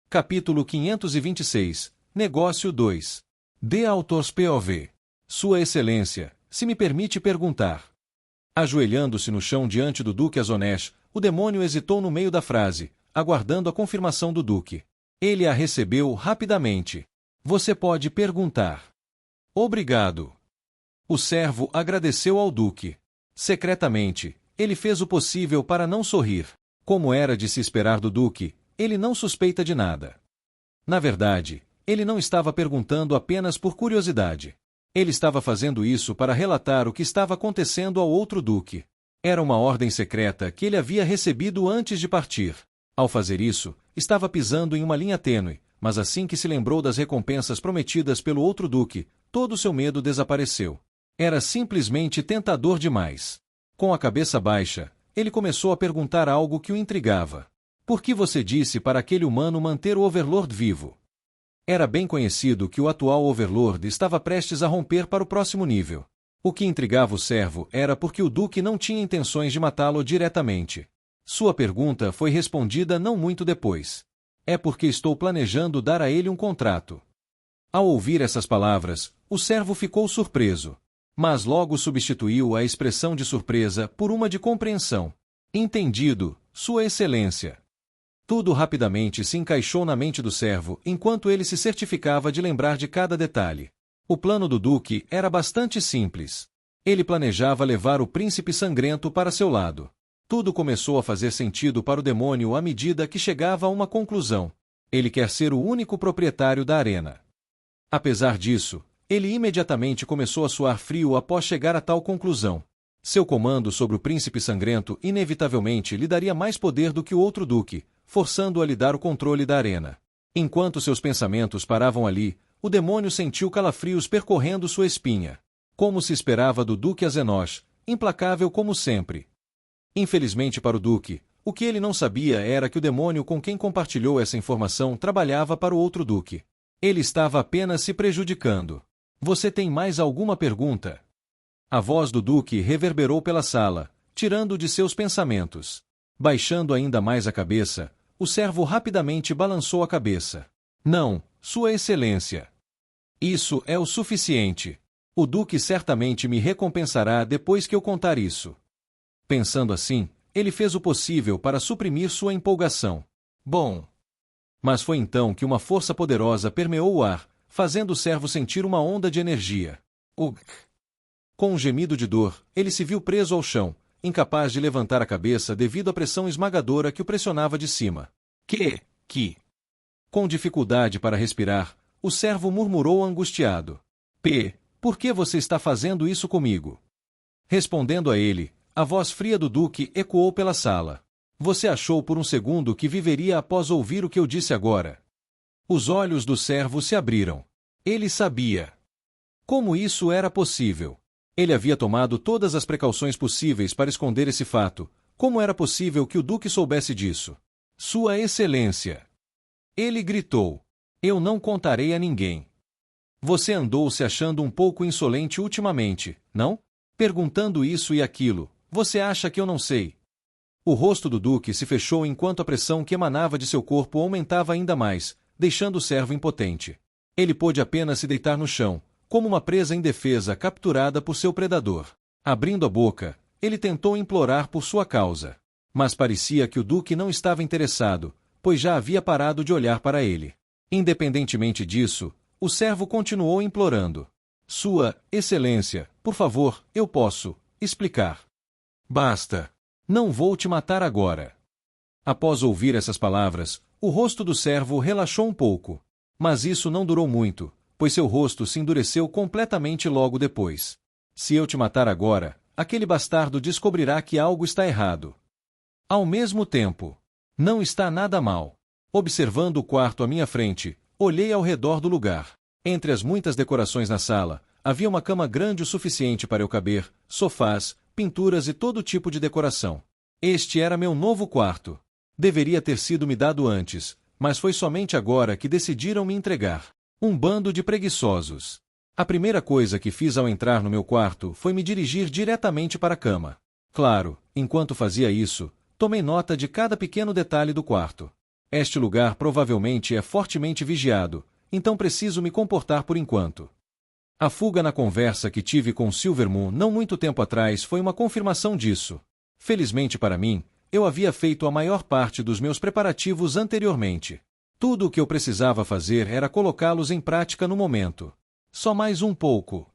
Capítulo 526. Negócio 2. The Author's POV. Sua Excelência, se me permite perguntar. Ajoelhando-se no chão diante do Duque Azonesh, o demônio hesitou no meio da frase, aguardando a confirmação do Duque. Ele a recebeu rapidamente. Você pode perguntar. Obrigado. O servo agradeceu ao Duque. Secretamente, ele fez o possível para não sorrir. Como era de se esperar do Duque, ele não suspeita de nada. Na verdade, ele não estava perguntando apenas por curiosidade. Ele estava fazendo isso para relatar o que estava acontecendo ao outro Duque. Era uma ordem secreta que ele havia recebido antes de partir. Ao fazer isso, estava pisando em uma linha tênue, mas assim que se lembrou das recompensas prometidas pelo outro Duque, todo o seu medo desapareceu. Era simplesmente tentador demais. Com a cabeça baixa, ele começou a perguntar algo que o intrigava. Por que você disse para aquele humano manter o Overlord vivo? Era bem conhecido que o atual Overlord estava prestes a romper para o próximo nível. O que intrigava o servo era porque o Duque não tinha intenções de matá-lo diretamente. Sua pergunta foi respondida não muito depois. É porque estou planejando dar a ele um contrato. Ao ouvir essas palavras, o servo ficou surpreso. Mas logo substituiu a expressão de surpresa por uma de compreensão. Entendido, Sua Excelência. Tudo rapidamente se encaixou na mente do servo enquanto ele se certificava de lembrar de cada detalhe. O plano do Duque era bastante simples. Ele planejava levar o príncipe sangrento para seu lado. Tudo começou a fazer sentido para o demônio à medida que chegava a uma conclusão. Ele quer ser o único proprietário da arena. Apesar disso, ele imediatamente começou a suar frio após chegar a tal conclusão. Seu comando sobre o príncipe sangrento inevitavelmente lhe daria mais poder do que o outro Duque, forçando-o a lhe dar o controle da arena. Enquanto seus pensamentos paravam ali, o demônio sentiu calafrios percorrendo sua espinha. Como se esperava do Duque Azenosh, implacável como sempre. Infelizmente para o Duque, o que ele não sabia era que o demônio com quem compartilhou essa informação trabalhava para o outro Duque. Ele estava apenas se prejudicando. Você tem mais alguma pergunta? A voz do Duque reverberou pela sala, tirando-o de seus pensamentos. Baixando ainda mais a cabeça, o servo rapidamente balançou a cabeça. Não, Sua Excelência. Isso é o suficiente. O Duque certamente me recompensará depois que eu contar isso. Pensando assim, ele fez o possível para suprimir sua empolgação. Bom. Mas foi então que uma força poderosa permeou o ar, fazendo o servo sentir uma onda de energia. Ugh! Com um gemido de dor, ele se viu preso ao chão, incapaz de levantar a cabeça devido à pressão esmagadora que o pressionava de cima. Que? Com dificuldade para respirar, o servo murmurou angustiado. Por que você está fazendo isso comigo? Respondendo a ele, a voz fria do Duque ecoou pela sala. Você achou por um segundo que viveria após ouvir o que eu disse agora? Os olhos do servo se abriram. Ele sabia. Como isso era possível? Ele havia tomado todas as precauções possíveis para esconder esse fato. Como era possível que o Duque soubesse disso? Sua Excelência! Ele gritou. Eu não contarei a ninguém. Você andou se achando um pouco insolente ultimamente, não? Perguntando isso e aquilo. Você acha que eu não sei? O rosto do Duque se fechou enquanto a pressão que emanava de seu corpo aumentava ainda mais, deixando o servo impotente. Ele pôde apenas se deitar no chão, como uma presa indefesa capturada por seu predador. Abrindo a boca, ele tentou implorar por sua causa. Mas parecia que o Duque não estava interessado, pois já havia parado de olhar para ele. Independentemente disso, o servo continuou implorando. Sua Excelência, por favor, eu posso explicar. Basta. Não vou te matar agora. Após ouvir essas palavras, o rosto do servo relaxou um pouco. Mas isso não durou muito, pois seu rosto se endureceu completamente logo depois. Se eu te matar agora, aquele bastardo descobrirá que algo está errado. Ao mesmo tempo, não está nada mal. Observando o quarto à minha frente, olhei ao redor do lugar. Entre as muitas decorações na sala, havia uma cama grande o suficiente para eu caber, sofás, pinturas e todo tipo de decoração. Este era meu novo quarto. Deveria ter sido me dado antes, mas foi somente agora que decidiram me entregar. Um bando de preguiçosos. A primeira coisa que fiz ao entrar no meu quarto foi me dirigir diretamente para a cama. Claro, enquanto fazia isso, tomei nota de cada pequeno detalhe do quarto. Este lugar provavelmente é fortemente vigiado, então preciso me comportar por enquanto. A fuga na conversa que tive com Silvermoon não muito tempo atrás foi uma confirmação disso. Felizmente para mim, eu havia feito a maior parte dos meus preparativos anteriormente. Tudo o que eu precisava fazer era colocá-los em prática no momento. Só mais um pouco.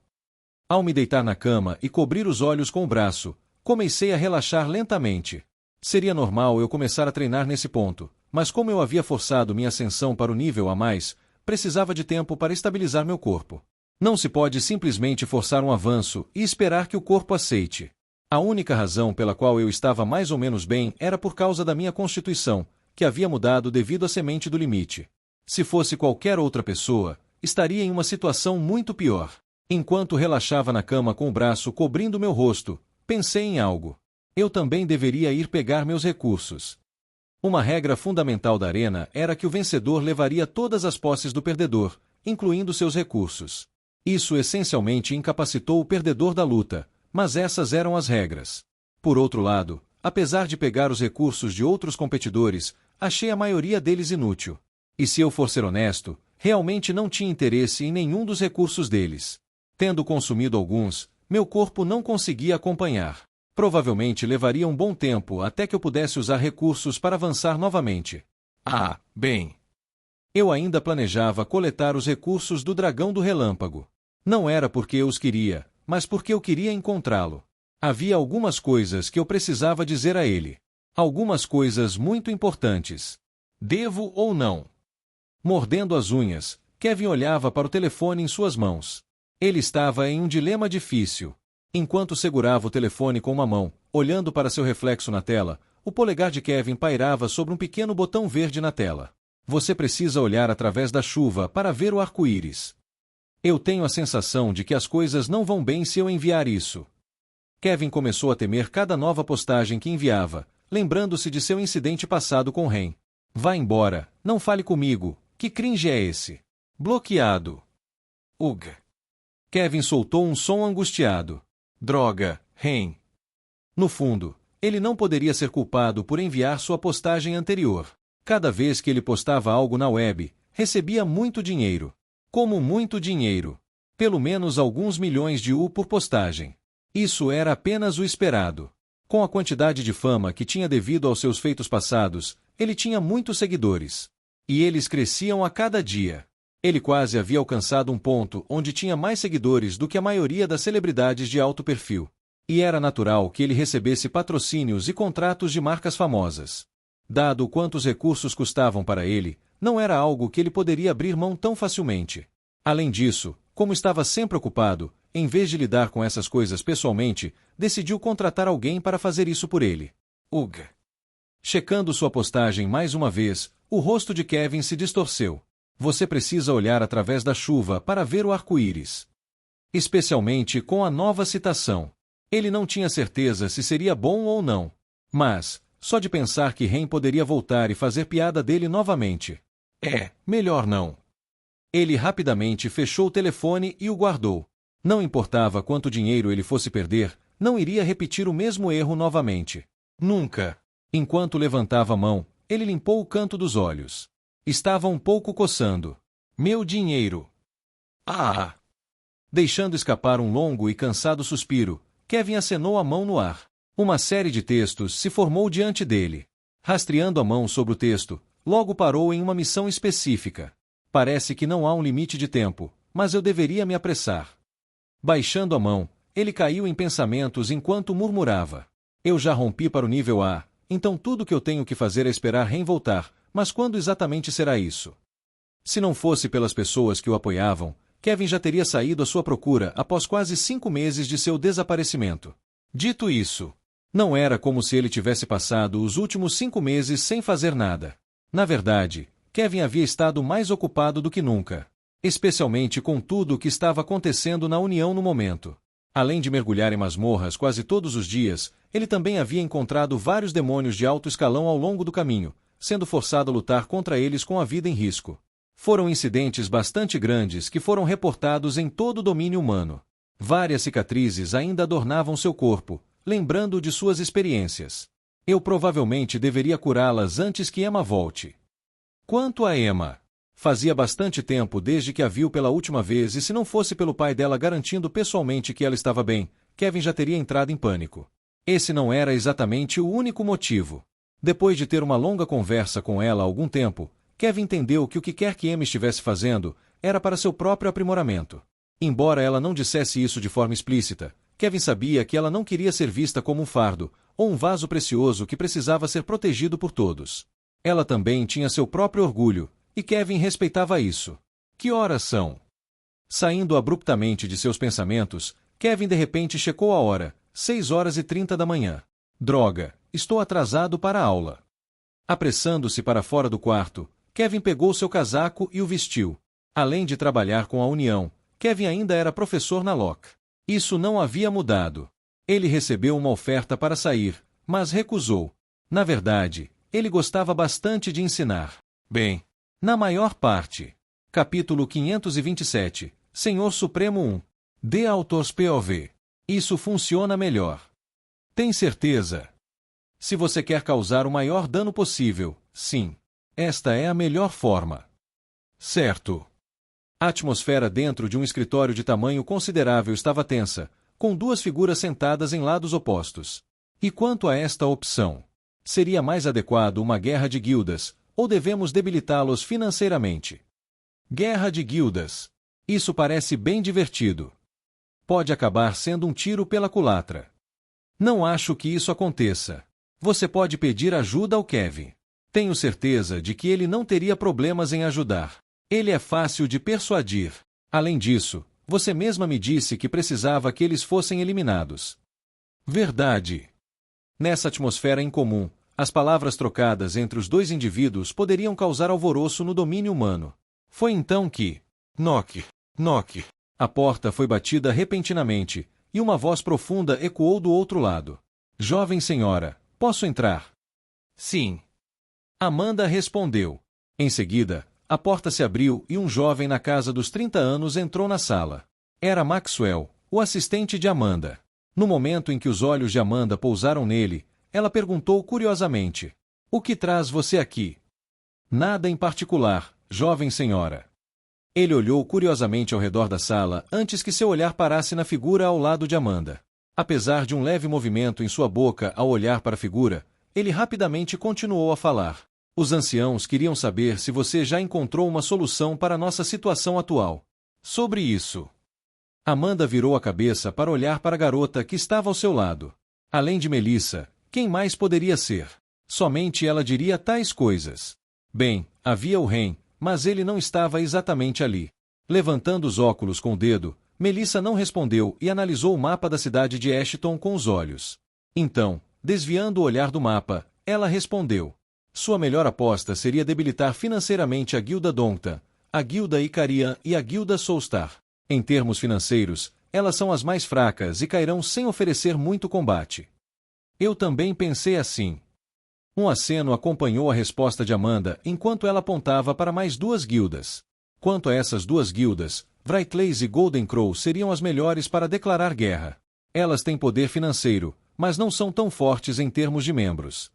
Ao me deitar na cama e cobrir os olhos com o braço, comecei a relaxar lentamente. Seria normal eu começar a treinar nesse ponto, mas como eu havia forçado minha ascensão para o nível a mais, precisava de tempo para estabilizar meu corpo. Não se pode simplesmente forçar um avanço e esperar que o corpo aceite. A única razão pela qual eu estava mais ou menos bem era por causa da minha constituição, que havia mudado devido à semente do limite. Se fosse qualquer outra pessoa, estaria em uma situação muito pior. Enquanto relaxava na cama com o braço cobrindo meu rosto, pensei em algo. Eu também deveria ir pegar meus recursos. Uma regra fundamental da arena era que o vencedor levaria todas as posses do perdedor, incluindo seus recursos. Isso essencialmente incapacitou o perdedor da luta, mas essas eram as regras. Por outro lado, apesar de pegar os recursos de outros competidores, achei a maioria deles inútil. E se eu for ser honesto, realmente não tinha interesse em nenhum dos recursos deles. Tendo consumido alguns, meu corpo não conseguia acompanhar. Provavelmente levaria um bom tempo até que eu pudesse usar recursos para avançar novamente. Bem. Eu ainda planejava coletar os recursos do Dragão do Relâmpago. Não era porque eu os queria, mas porque eu queria encontrá-lo. Havia algumas coisas que eu precisava dizer a ele. Algumas coisas muito importantes. Devo ou não? Mordendo as unhas, Kevin olhava para o telefone em suas mãos. Ele estava em um dilema difícil. Enquanto segurava o telefone com uma mão, olhando para seu reflexo na tela, o polegar de Kevin pairava sobre um pequeno botão verde na tela. Você precisa olhar através da chuva para ver o arco-íris. Eu tenho a sensação de que as coisas não vão bem se eu enviar isso. Kevin começou a temer cada nova postagem que enviava, lembrando-se de seu incidente passado com Ren. Vá embora, não fale comigo, que cringe é esse? Bloqueado. Ugh. Kevin soltou um som angustiado. Droga, Ren. No fundo, ele não poderia ser culpado por enviar sua postagem anterior. Cada vez que ele postava algo na web, recebia muito dinheiro. Como muito dinheiro. Pelo menos alguns milhões de U por postagem. Isso era apenas o esperado. Com a quantidade de fama que tinha devido aos seus feitos passados, ele tinha muitos seguidores. E eles cresciam a cada dia. Ele quase havia alcançado um ponto onde tinha mais seguidores do que a maioria das celebridades de alto perfil. E era natural que ele recebesse patrocínios e contratos de marcas famosas. Dado quantos recursos custavam para ele, não era algo que ele poderia abrir mão tão facilmente. Além disso, como estava sempre ocupado, em vez de lidar com essas coisas pessoalmente, decidiu contratar alguém para fazer isso por ele. Ugh. Checando sua postagem mais uma vez, o rosto de Kevin se distorceu. Você precisa olhar através da chuva para ver o arco-íris. Especialmente com a nova citação. Ele não tinha certeza se seria bom ou não. Mas, só de pensar que Ren poderia voltar e fazer piada dele novamente. Melhor não. Ele rapidamente fechou o telefone e o guardou. Não importava quanto dinheiro ele fosse perder, não iria repetir o mesmo erro novamente. Nunca. Enquanto levantava a mão, ele limpou o canto dos olhos. Estava um pouco coçando. Meu dinheiro. Deixando escapar um longo e cansado suspiro, Kevin acenou a mão no ar. Uma série de textos se formou diante dele. Rastreando a mão sobre o texto, logo parou em uma missão específica. Parece que não há um limite de tempo, mas eu deveria me apressar. Baixando a mão, ele caiu em pensamentos enquanto murmurava. Eu já rompi para o nível A, então tudo que eu tenho que fazer é esperar Ren voltar, mas quando exatamente será isso? Se não fosse pelas pessoas que o apoiavam, Kevin já teria saído à sua procura após quase 5 meses de seu desaparecimento. Dito isso, não era como se ele tivesse passado os últimos 5 meses sem fazer nada. Na verdade, Kevin havia estado mais ocupado do que nunca. Especialmente com tudo o que estava acontecendo na União no momento. Além de mergulhar em masmorras quase todos os dias, ele também havia encontrado vários demônios de alto escalão ao longo do caminho, sendo forçado a lutar contra eles com a vida em risco. Foram incidentes bastante grandes que foram reportados em todo o domínio humano. Várias cicatrizes ainda adornavam seu corpo, lembrando de suas experiências. Eu provavelmente deveria curá-las antes que Emma volte. Quanto a Emma, fazia bastante tempo desde que a viu pela última vez e se não fosse pelo pai dela garantindo pessoalmente que ela estava bem, Kevin já teria entrado em pânico. Esse não era exatamente o único motivo. Depois de ter uma longa conversa com ela há algum tempo, Kevin entendeu que o que quer que Emma estivesse fazendo era para seu próprio aprimoramento. Embora ela não dissesse isso de forma explícita, Kevin sabia que ela não queria ser vista como um fardo, ou um vaso precioso que precisava ser protegido por todos. Ela também tinha seu próprio orgulho, e Kevin respeitava isso. Que horas são? Saindo abruptamente de seus pensamentos, Kevin de repente checou a hora, 6h30 da manhã. Droga, estou atrasado para a aula. Apressando-se para fora do quarto, Kevin pegou seu casaco e o vestiu. Além de trabalhar com a União, Kevin ainda era professor na Locke. Isso não havia mudado. Ele recebeu uma oferta para sair, mas recusou. Na verdade, ele gostava bastante de ensinar. Bem, na maior parte. Capítulo 527, Senhor Supremo 1. Dê autors POV. Isso funciona melhor. Tem certeza? Se você quer causar o maior dano possível, sim. Esta é a melhor forma. Certo. A atmosfera dentro de um escritório de tamanho considerável estava tensa, com duas figuras sentadas em lados opostos. E quanto a esta opção? Seria mais adequado uma guerra de guildas, ou devemos debilitá-los financeiramente? Guerra de guildas. Isso parece bem divertido. Pode acabar sendo um tiro pela culatra. Não acho que isso aconteça. Você pode pedir ajuda ao Kevin. Tenho certeza de que ele não teria problemas em ajudar. Ele é fácil de persuadir. Além disso, você mesma me disse que precisava que eles fossem eliminados. Verdade. Nessa atmosfera incomum, as palavras trocadas entre os dois indivíduos poderiam causar alvoroço no domínio humano. Foi então que... Knock, knock. A porta foi batida repentinamente, e uma voz profunda ecoou do outro lado. Jovem senhora, posso entrar? Sim. Amanda respondeu. Em seguida, a porta se abriu e um jovem na casa dos 30 anos entrou na sala. Era Maxwell, o assistente de Amanda. No momento em que os olhos de Amanda pousaram nele, ela perguntou curiosamente: O que traz você aqui? Nada em particular, jovem senhora. Ele olhou curiosamente ao redor da sala antes que seu olhar parasse na figura ao lado de Amanda. Apesar de um leve movimento em sua boca ao olhar para a figura, ele rapidamente continuou a falar. Os anciãos queriam saber se você já encontrou uma solução para nossa situação atual. Sobre isso. Amanda virou a cabeça para olhar para a garota que estava ao seu lado. Além de Melissa, quem mais poderia ser? Somente ela diria tais coisas. Bem, havia o Ren, mas ele não estava exatamente ali. Levantando os óculos com o dedo, Melissa não respondeu e analisou o mapa da cidade de Ashton com os olhos. Então, desviando o olhar do mapa, ela respondeu. Sua melhor aposta seria debilitar financeiramente a Guilda Dongtan, a Guilda Icarian e a Guilda Soulstar. Em termos financeiros, elas são as mais fracas e cairão sem oferecer muito combate. Eu também pensei assim. Um aceno acompanhou a resposta de Amanda enquanto ela apontava para mais duas guildas. Quanto a essas duas guildas, Brightlace e Golden Crow seriam as melhores para declarar guerra. Elas têm poder financeiro, mas não são tão fortes em termos de membros.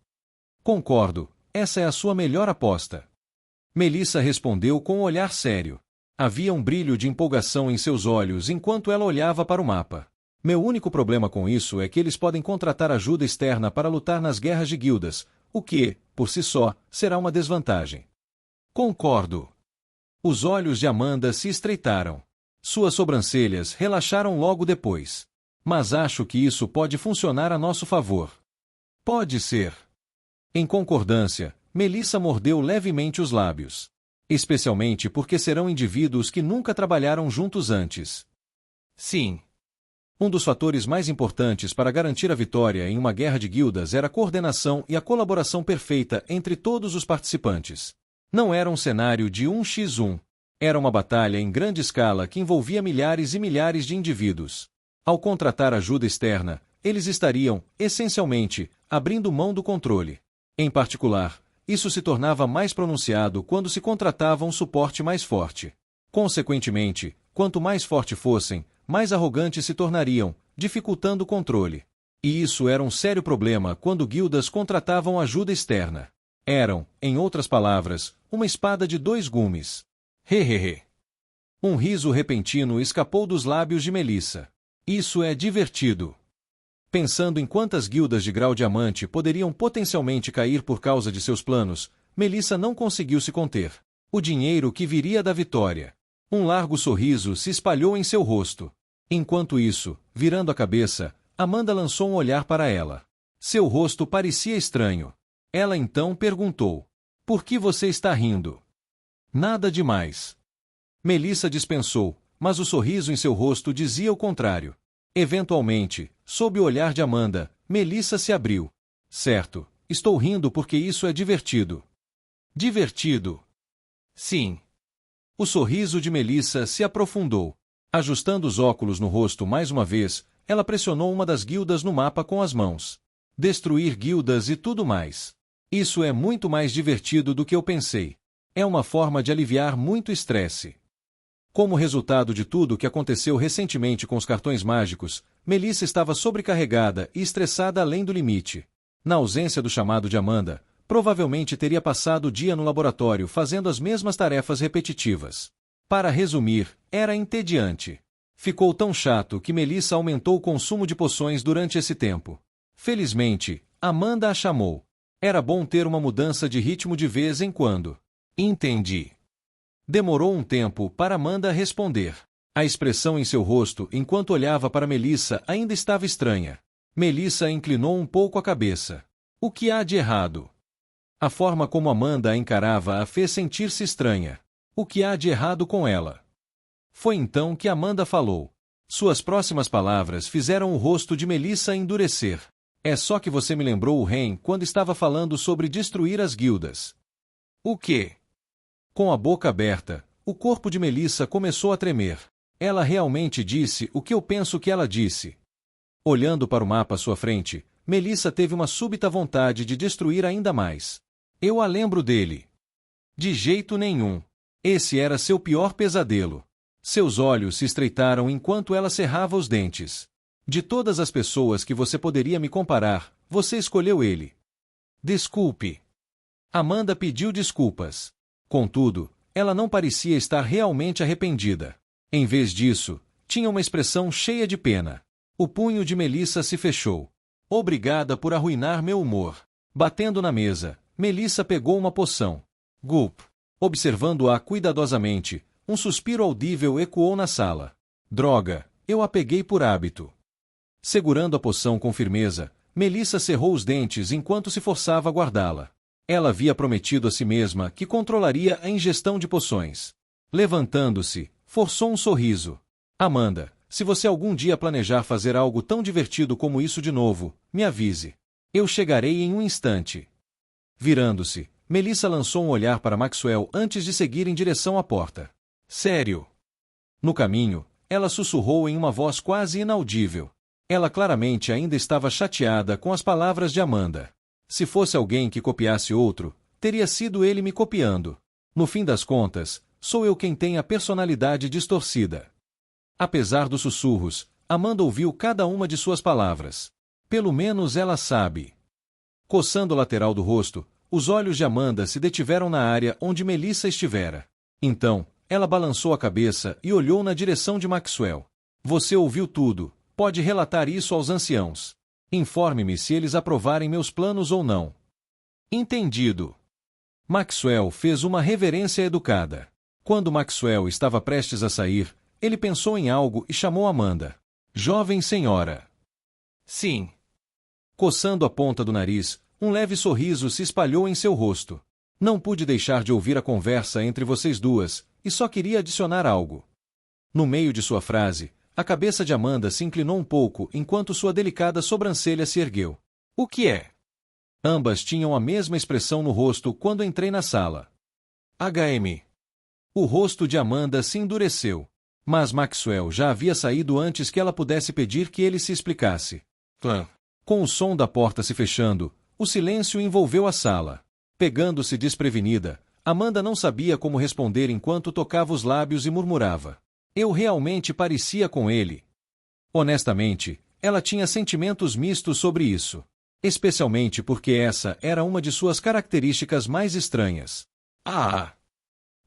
Concordo, essa é a sua melhor aposta. Melissa respondeu com um olhar sério. Havia um brilho de empolgação em seus olhos enquanto ela olhava para o mapa. Meu único problema com isso é que eles podem contratar ajuda externa para lutar nas guerras de guildas, o que, por si só, será uma desvantagem. Concordo. Os olhos de Amanda se estreitaram. Suas sobrancelhas relaxaram logo depois. Mas acho que isso pode funcionar a nosso favor. Pode ser. Em concordância, Melissa mordeu levemente os lábios. Especialmente porque serão indivíduos que nunca trabalharam juntos antes. Sim. Um dos fatores mais importantes para garantir a vitória em uma guerra de guildas era a coordenação e a colaboração perfeita entre todos os participantes. Não era um cenário de 1x1. Era uma batalha em grande escala que envolvia milhares e milhares de indivíduos. Ao contratar ajuda externa, eles estariam, essencialmente, abrindo mão do controle. Em particular, isso se tornava mais pronunciado quando se contratava um suporte mais forte. Consequentemente, quanto mais forte fossem, mais arrogantes se tornariam, dificultando o controle. E isso era um sério problema quando guildas contratavam ajuda externa. Eram, em outras palavras, uma espada de 2 gumes. Hehehe. Um riso repentino escapou dos lábios de Melissa. Isso é divertido. Pensando em quantas guildas de grau diamante poderiam potencialmente cair por causa de seus planos, Melissa não conseguiu se conter. O dinheiro que viria da vitória. Um largo sorriso se espalhou em seu rosto. Enquanto isso, virando a cabeça, Amanda lançou um olhar para ela. Seu rosto parecia estranho. Ela então perguntou: por que você está rindo? Nada demais. Melissa dispensou, mas o sorriso em seu rosto dizia o contrário. Eventualmente, sob o olhar de Amanda, Melissa se abriu. Certo, estou rindo porque isso é divertido. Divertido. Sim. O sorriso de Melissa se aprofundou. Ajustando os óculos no rosto mais uma vez, ela pressionou uma das guildas no mapa com as mãos. Destruir guildas e tudo mais. Isso é muito mais divertido do que eu pensei. É uma forma de aliviar muito estresse. Como resultado de tudo o que aconteceu recentemente com os cartões mágicos, Melissa estava sobrecarregada e estressada além do limite. Na ausência do chamado de Amanda, provavelmente teria passado o dia no laboratório fazendo as mesmas tarefas repetitivas. Para resumir, era entediante. Ficou tão chato que Melissa aumentou o consumo de poções durante esse tempo. Felizmente, Amanda a chamou. Era bom ter uma mudança de ritmo de vez em quando. Entendi. Demorou um tempo para Amanda responder. A expressão em seu rosto enquanto olhava para Melissa ainda estava estranha. Melissa inclinou um pouco a cabeça. O que há de errado? A forma como Amanda a encarava a fez sentir-se estranha. O que há de errado com ela? Foi então que Amanda falou. Suas próximas palavras fizeram o rosto de Melissa endurecer. É só que você me lembrou o Ren quando estava falando sobre destruir as guildas. O quê? Com a boca aberta, o corpo de Melissa começou a tremer. Ela realmente disse o que eu penso que ela disse. Olhando para o mapa à sua frente, Melissa teve uma súbita vontade de destruir ainda mais. Eu a lembro dele. De jeito nenhum. Esse era seu pior pesadelo. Seus olhos se estreitaram enquanto ela cerrava os dentes. De todas as pessoas que você poderia me comparar, você escolheu ele. Desculpe. Amanda pediu desculpas. Contudo, ela não parecia estar realmente arrependida. Em vez disso, tinha uma expressão cheia de pena. O punho de Melissa se fechou. Obrigada por arruinar meu humor. Batendo na mesa, Melissa pegou uma poção. Gulp. Observando-a cuidadosamente, um suspiro audível ecoou na sala. Droga, eu a peguei por hábito. Segurando a poção com firmeza, Melissa cerrou os dentes enquanto se forçava a guardá-la. Ela havia prometido a si mesma que controlaria a ingestão de poções. Levantando-se, forçou um sorriso. Amanda, se você algum dia planejar fazer algo tão divertido como isso de novo, me avise. Eu chegarei em um instante. Virando-se, Melissa lançou um olhar para Maxwell antes de seguir em direção à porta. Sério? No caminho, ela sussurrou em uma voz quase inaudível. Ela claramente ainda estava chateada com as palavras de Amanda. Se fosse alguém que copiasse outro, teria sido ele me copiando. No fim das contas, sou eu quem tem a personalidade distorcida. Apesar dos sussurros, Amanda ouviu cada uma de suas palavras. Pelo menos ela sabe. Coçando o lateral do rosto, os olhos de Amanda se detiveram na área onde Melissa estivera. Então, ela balançou a cabeça e olhou na direção de Maxwell. Você ouviu tudo, pode relatar isso aos anciãos. Informe-me se eles aprovarem meus planos ou não. Entendido. Maxwell fez uma reverência educada. Quando Maxwell estava prestes a sair, ele pensou em algo e chamou Amanda. Jovem senhora. Sim. Coçando a ponta do nariz, um leve sorriso se espalhou em seu rosto. Não pude deixar de ouvir a conversa entre vocês duas, e só queria adicionar algo. No meio de sua frase, a cabeça de Amanda se inclinou um pouco enquanto sua delicada sobrancelha se ergueu. O que é? Ambas tinham a mesma expressão no rosto quando entrei na sala. HM. O rosto de Amanda se endureceu. Mas Maxwell já havia saído antes que ela pudesse pedir que ele se explicasse. Com o som da porta se fechando, o silêncio envolveu a sala. Pegando-se desprevenida, Amanda não sabia como responder enquanto tocava os lábios e murmurava. Eu realmente parecia com ele. Honestamente, ela tinha sentimentos mistos sobre isso. Especialmente porque essa era uma de suas características mais estranhas. Ah!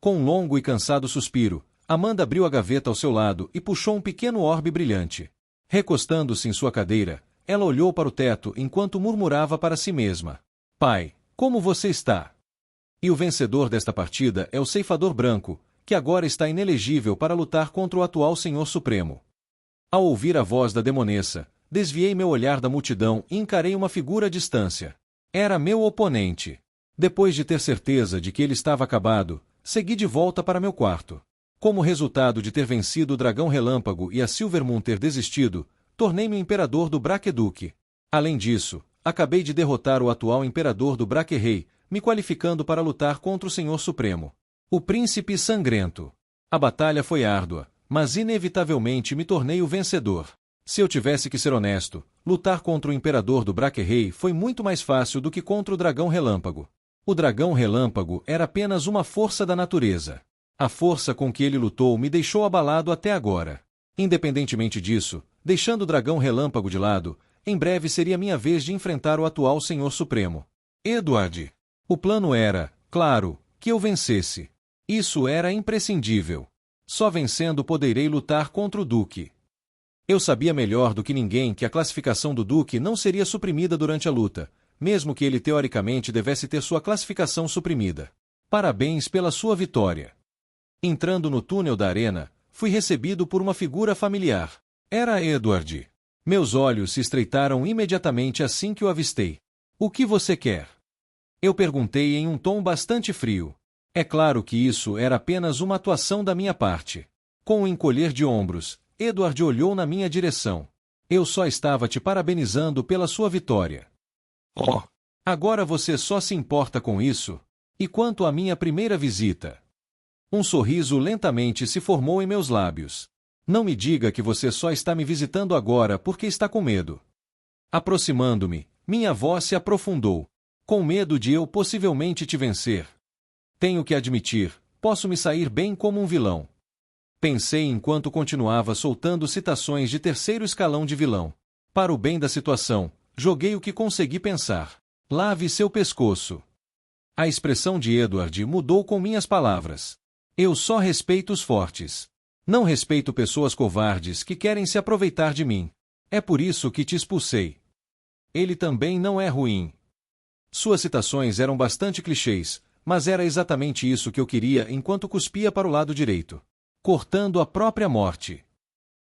Com um longo e cansado suspiro, Amanda abriu a gaveta ao seu lado e puxou um pequeno orbe brilhante. Recostando-se em sua cadeira, ela olhou para o teto enquanto murmurava para si mesma: Pai, como você está? E o vencedor desta partida é o ceifador branco, que agora está inelegível para lutar contra o atual Senhor Supremo. Ao ouvir a voz da demonessa, desviei meu olhar da multidão e encarei uma figura à distância. Era meu oponente. Depois de ter certeza de que ele estava acabado, segui de volta para meu quarto. Como resultado de ter vencido o Dragão Relâmpago e a Silvermoon ter desistido, tornei-me o imperador do Braqueduque. Além disso, acabei de derrotar o atual imperador do Braquerrei, me qualificando para lutar contra o Senhor Supremo, o Príncipe Sangrento. A batalha foi árdua, mas inevitavelmente me tornei o vencedor. Se eu tivesse que ser honesto, lutar contra o imperador do Braquerrei foi muito mais fácil do que contra o Dragão Relâmpago. O Dragão Relâmpago era apenas uma força da natureza. A força com que ele lutou me deixou abalado até agora. Independentemente disso, deixando o Dragão Relâmpago de lado, em breve seria minha vez de enfrentar o atual Senhor Supremo, Edward. O plano era, claro, que eu vencesse. Isso era imprescindível. Só vencendo poderei lutar contra o Duque. Eu sabia melhor do que ninguém que a classificação do Duque não seria suprimida durante a luta, mesmo que ele teoricamente devesse ter sua classificação suprimida. Parabéns pela sua vitória. Entrando no túnel da arena, fui recebido por uma figura familiar. Era Edward. Meus olhos se estreitaram imediatamente assim que o avistei. O que você quer? Eu perguntei em um tom bastante frio. É claro que isso era apenas uma atuação da minha parte. Com um encolher de ombros, Edward olhou na minha direção. Eu só estava te parabenizando pela sua vitória. Oh! Agora você só se importa com isso? E quanto à minha primeira visita? Um sorriso lentamente se formou em meus lábios. Não me diga que você só está me visitando agora porque está com medo. Aproximando-me, minha voz se aprofundou. Com medo de eu possivelmente te vencer. Tenho que admitir, posso me sair bem como um vilão. Pensei enquanto continuava soltando citações de terceiro escalão de vilão. Para o bem da situação, joguei o que consegui pensar. Lave seu pescoço. A expressão de Edward mudou com minhas palavras. Eu só respeito os fortes. Não respeito pessoas covardes que querem se aproveitar de mim. É por isso que te expulsei. Ele também não é ruim. Suas citações eram bastante clichês, mas era exatamente isso que eu queria enquanto cuspia para o lado direito. Cortando a própria morte.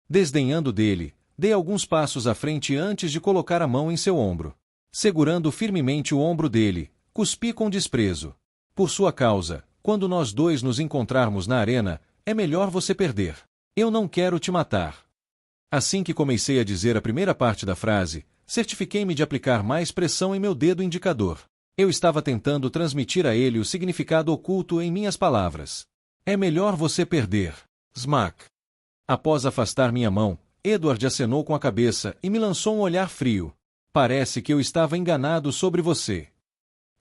Desdenhando dele, dei alguns passos à frente antes de colocar a mão em seu ombro. Segurando firmemente o ombro dele, cuspi com desprezo. Por sua causa, quando nós dois nos encontrarmos na arena, é melhor você perder. Eu não quero te matar. Assim que comecei a dizer a primeira parte da frase, certifiquei-me de aplicar mais pressão em meu dedo indicador. Eu estava tentando transmitir a ele o significado oculto em minhas palavras. É melhor você perder. Smack. Após afastar minha mão, Edward acenou com a cabeça e me lançou um olhar frio. Parece que eu estava enganado sobre você.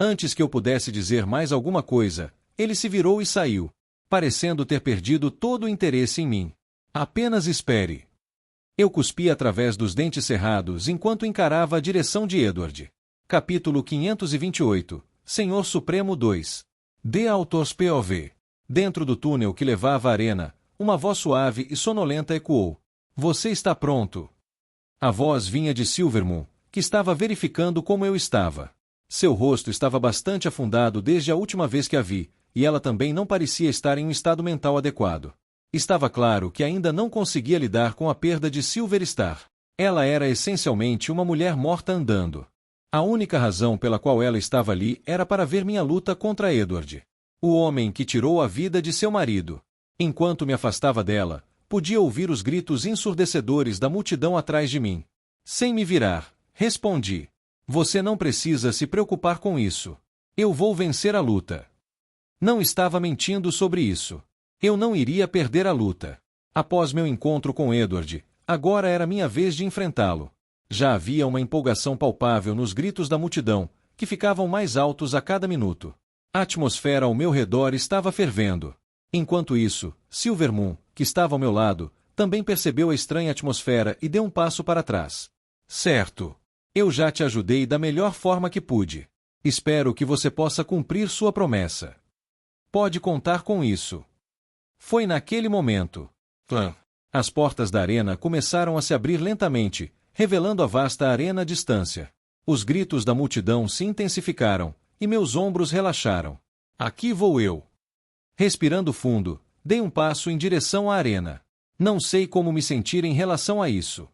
Antes que eu pudesse dizer mais alguma coisa, ele se virou e saiu, parecendo ter perdido todo o interesse em mim. Apenas espere. Eu cuspi através dos dentes cerrados enquanto encarava a direção de Edward. Capítulo 528. Senhor Supremo 2. The Author's POV. Dentro do túnel que levava à arena, uma voz suave e sonolenta ecoou. Você está pronto? A voz vinha de Silvermoon, que estava verificando como eu estava. Seu rosto estava bastante afundado desde a última vez que a vi, e ela também não parecia estar em um estado mental adequado. Estava claro que ainda não conseguia lidar com a perda de Silver Star. Ela era essencialmente uma mulher morta andando. A única razão pela qual ela estava ali era para ver minha luta contra Edward, o homem que tirou a vida de seu marido. Enquanto me afastava dela, podia ouvir os gritos ensurdecedores da multidão atrás de mim. Sem me virar, respondi. Você não precisa se preocupar com isso. Eu vou vencer a luta. Não estava mentindo sobre isso. Eu não iria perder a luta. Após meu encontro com Edward, agora era minha vez de enfrentá-lo. Já havia uma empolgação palpável nos gritos da multidão, que ficavam mais altos a cada minuto. A atmosfera ao meu redor estava fervendo. Enquanto isso, Silvermoon, que estava ao meu lado, também percebeu a estranha atmosfera e deu um passo para trás. Certo. Eu já te ajudei da melhor forma que pude. Espero que você possa cumprir sua promessa. Pode contar com isso. Foi naquele momento. Clã. As portas da arena começaram a se abrir lentamente, revelando a vasta arena à distância. Os gritos da multidão se intensificaram, e meus ombros relaxaram. Aqui vou eu. Respirando fundo, dei um passo em direção à arena. Não sei como me sentir em relação a isso.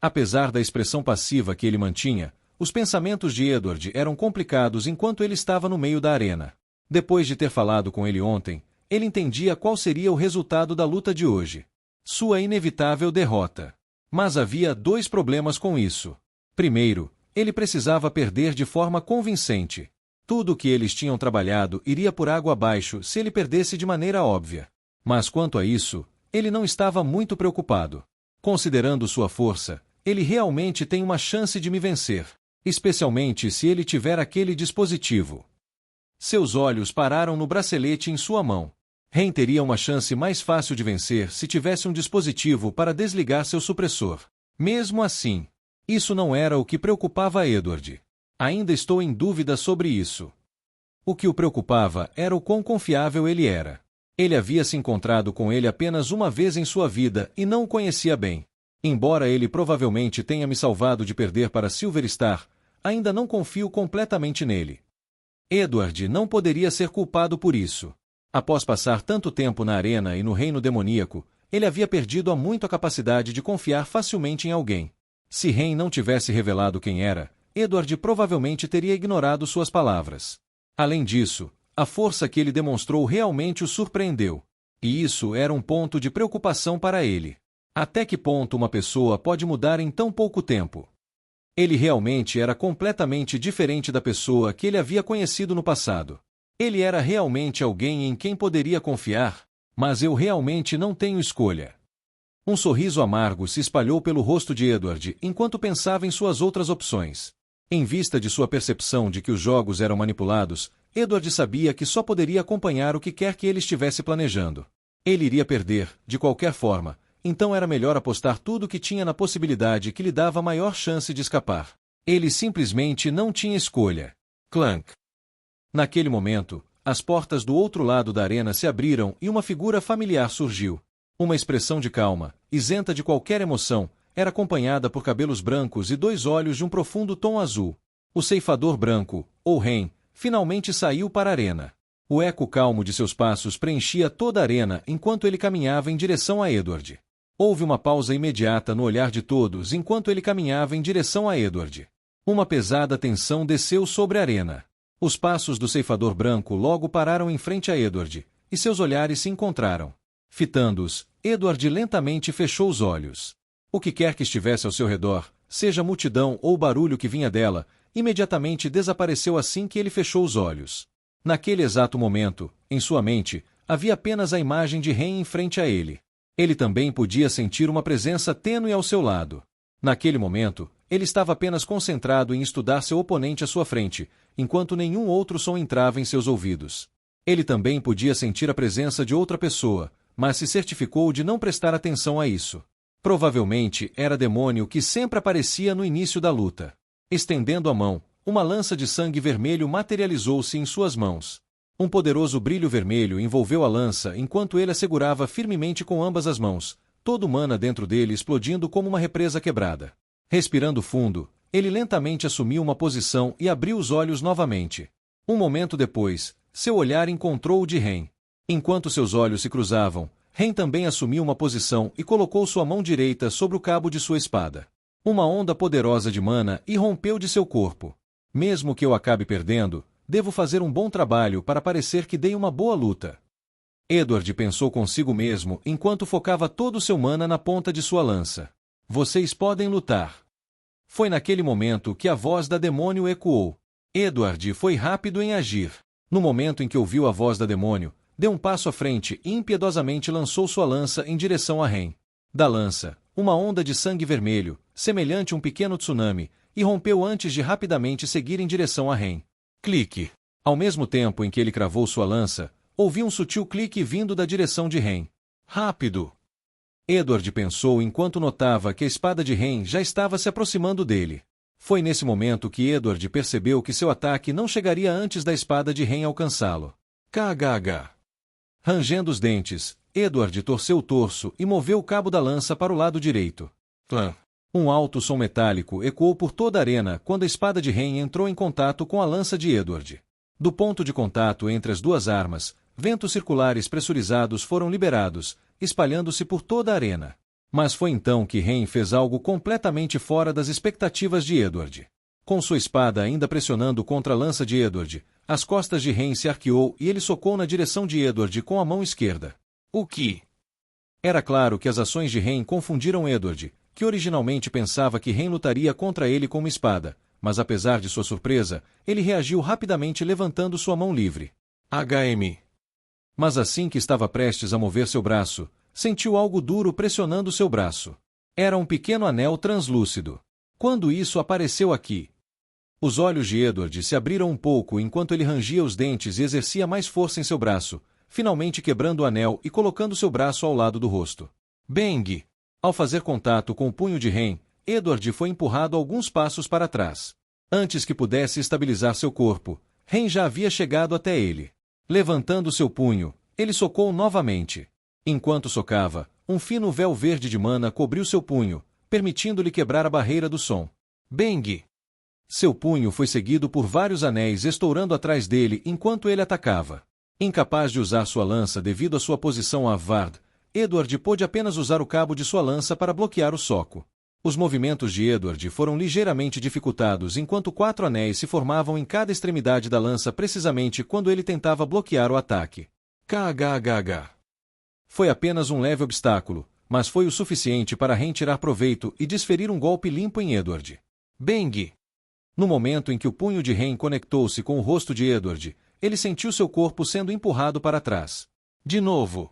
Apesar da expressão passiva que ele mantinha, os pensamentos de Edward eram complicados enquanto ele estava no meio da arena. Depois de ter falado com ele ontem, ele entendia qual seria o resultado da luta de hoje. Sua inevitável derrota. Mas havia dois problemas com isso. Primeiro, ele precisava perder de forma convincente. Tudo o que eles tinham trabalhado iria por água abaixo se ele perdesse de maneira óbvia. Mas quanto a isso, ele não estava muito preocupado. Considerando sua força, ele realmente tem uma chance de me vencer. Especialmente se ele tiver aquele dispositivo. Seus olhos pararam no bracelete em sua mão. Ren teria uma chance mais fácil de vencer se tivesse um dispositivo para desligar seu supressor. Mesmo assim, isso não era o que preocupava Edward. Ainda estou em dúvida sobre isso. O que o preocupava era o quão confiável ele era. Ele havia se encontrado com ele apenas uma vez em sua vida e não o conhecia bem. Embora ele provavelmente tenha me salvado de perder para Silver Star, ainda não confio completamente nele. Edward não poderia ser culpado por isso. Após passar tanto tempo na arena e no reino demoníaco, ele havia perdido há muito a capacidade de confiar facilmente em alguém. Se Ren não tivesse revelado quem era, Edward provavelmente teria ignorado suas palavras. Além disso, a força que ele demonstrou realmente o surpreendeu. E isso era um ponto de preocupação para ele. Até que ponto uma pessoa pode mudar em tão pouco tempo? Ele realmente era completamente diferente da pessoa que ele havia conhecido no passado. Ele era realmente alguém em quem poderia confiar, mas eu realmente não tenho escolha. Um sorriso amargo se espalhou pelo rosto de Edward enquanto pensava em suas outras opções. Em vista de sua percepção de que os jogos eram manipulados, Edward sabia que só poderia acompanhar o que quer que ele estivesse planejando. Ele iria perder, de qualquer forma, então era melhor apostar tudo o que tinha na possibilidade que lhe dava maior chance de escapar. Ele simplesmente não tinha escolha. Clank. Naquele momento, as portas do outro lado da arena se abriram e uma figura familiar surgiu. Uma expressão de calma, isenta de qualquer emoção, era acompanhada por cabelos brancos e dois olhos de um profundo tom azul. O ceifador branco, ou Ren, finalmente saiu para a arena. O eco calmo de seus passos preenchia toda a arena enquanto ele caminhava em direção a Edward. Houve uma pausa imediata no olhar de todos enquanto ele caminhava em direção a Edward. Uma pesada tensão desceu sobre a arena. Os passos do ceifador branco logo pararam em frente a Edward, e seus olhares se encontraram. Fitando-os, Edward lentamente fechou os olhos. O que quer que estivesse ao seu redor, seja a multidão ou o barulho que vinha dela, imediatamente desapareceu assim que ele fechou os olhos. Naquele exato momento, em sua mente, havia apenas a imagem de Ren em frente a ele. Ele também podia sentir uma presença tênue ao seu lado. Naquele momento, ele estava apenas concentrado em estudar seu oponente à sua frente, enquanto nenhum outro som entrava em seus ouvidos. Ele também podia sentir a presença de outra pessoa, mas se certificou de não prestar atenção a isso. Provavelmente era demônio que sempre aparecia no início da luta. Estendendo a mão, uma lança de sangue vermelho materializou-se em suas mãos. Um poderoso brilho vermelho envolveu a lança enquanto ele a segurava firmemente com ambas as mãos, todo o mana dentro dele explodindo como uma represa quebrada. Respirando fundo, ele lentamente assumiu uma posição e abriu os olhos novamente. Um momento depois, seu olhar encontrou o de Ren. Enquanto seus olhos se cruzavam, Ren também assumiu uma posição e colocou sua mão direita sobre o cabo de sua espada. Uma onda poderosa de mana irrompeu de seu corpo. Mesmo que eu acabe perdendo, devo fazer um bom trabalho para parecer que dei uma boa luta. Edward pensou consigo mesmo enquanto focava todo o seu mana na ponta de sua lança. Vocês podem lutar. Foi naquele momento que a voz da demônio ecoou. Edward foi rápido em agir. No momento em que ouviu a voz da demônio, deu um passo à frente e impiedosamente lançou sua lança em direção a Ren. Da lança, uma onda de sangue vermelho, semelhante a um pequeno tsunami, irrompeu antes de rapidamente seguir em direção a Ren. Clique. Ao mesmo tempo em que ele cravou sua lança, ouviu um sutil clique vindo da direção de Ren. Rápido! Edward pensou enquanto notava que a espada de Ren já estava se aproximando dele. Foi nesse momento que Edward percebeu que seu ataque não chegaria antes da espada de Ren alcançá-lo. KHH. Rangendo os dentes, Edward torceu o torso e moveu o cabo da lança para o lado direito. Clã. Um alto som metálico ecoou por toda a arena quando a espada de Ren entrou em contato com a lança de Edward. Do ponto de contato entre as duas armas, ventos circulares pressurizados foram liberados, espalhando-se por toda a arena. Mas foi então que Ren fez algo completamente fora das expectativas de Edward. Com sua espada ainda pressionando contra a lança de Edward, as costas de Ren se arqueou e ele socou na direção de Edward com a mão esquerda. O que? Era claro que as ações de Ren confundiram Edward, que originalmente pensava que Ren lutaria contra ele com uma espada, mas apesar de sua surpresa, ele reagiu rapidamente levantando sua mão livre. HM. Mas assim que estava prestes a mover seu braço, sentiu algo duro pressionando seu braço. Era um pequeno anel translúcido. Quando isso apareceu aqui? Os olhos de Edward se abriram um pouco enquanto ele rangia os dentes e exercia mais força em seu braço, finalmente quebrando o anel e colocando seu braço ao lado do rosto. Bang! Ao fazer contato com o punho de Ren, Edward foi empurrado alguns passos para trás. Antes que pudesse estabilizar seu corpo, Ren já havia chegado até ele. Levantando seu punho, ele socou novamente. Enquanto socava, um fino véu verde de mana cobriu seu punho, permitindo-lhe quebrar a barreira do som. Bang! Seu punho foi seguido por vários anéis estourando atrás dele enquanto ele atacava. Incapaz de usar sua lança devido à sua posição avant, Edward pôde apenas usar o cabo de sua lança para bloquear o soco. Os movimentos de Edward foram ligeiramente dificultados enquanto 4 anéis se formavam em cada extremidade da lança precisamente quando ele tentava bloquear o ataque. KHHH. Foi apenas um leve obstáculo, mas foi o suficiente para Ren tirar proveito e desferir um golpe limpo em Edward. Bang! No momento em que o punho de Ren conectou-se com o rosto de Edward, ele sentiu seu corpo sendo empurrado para trás. De novo.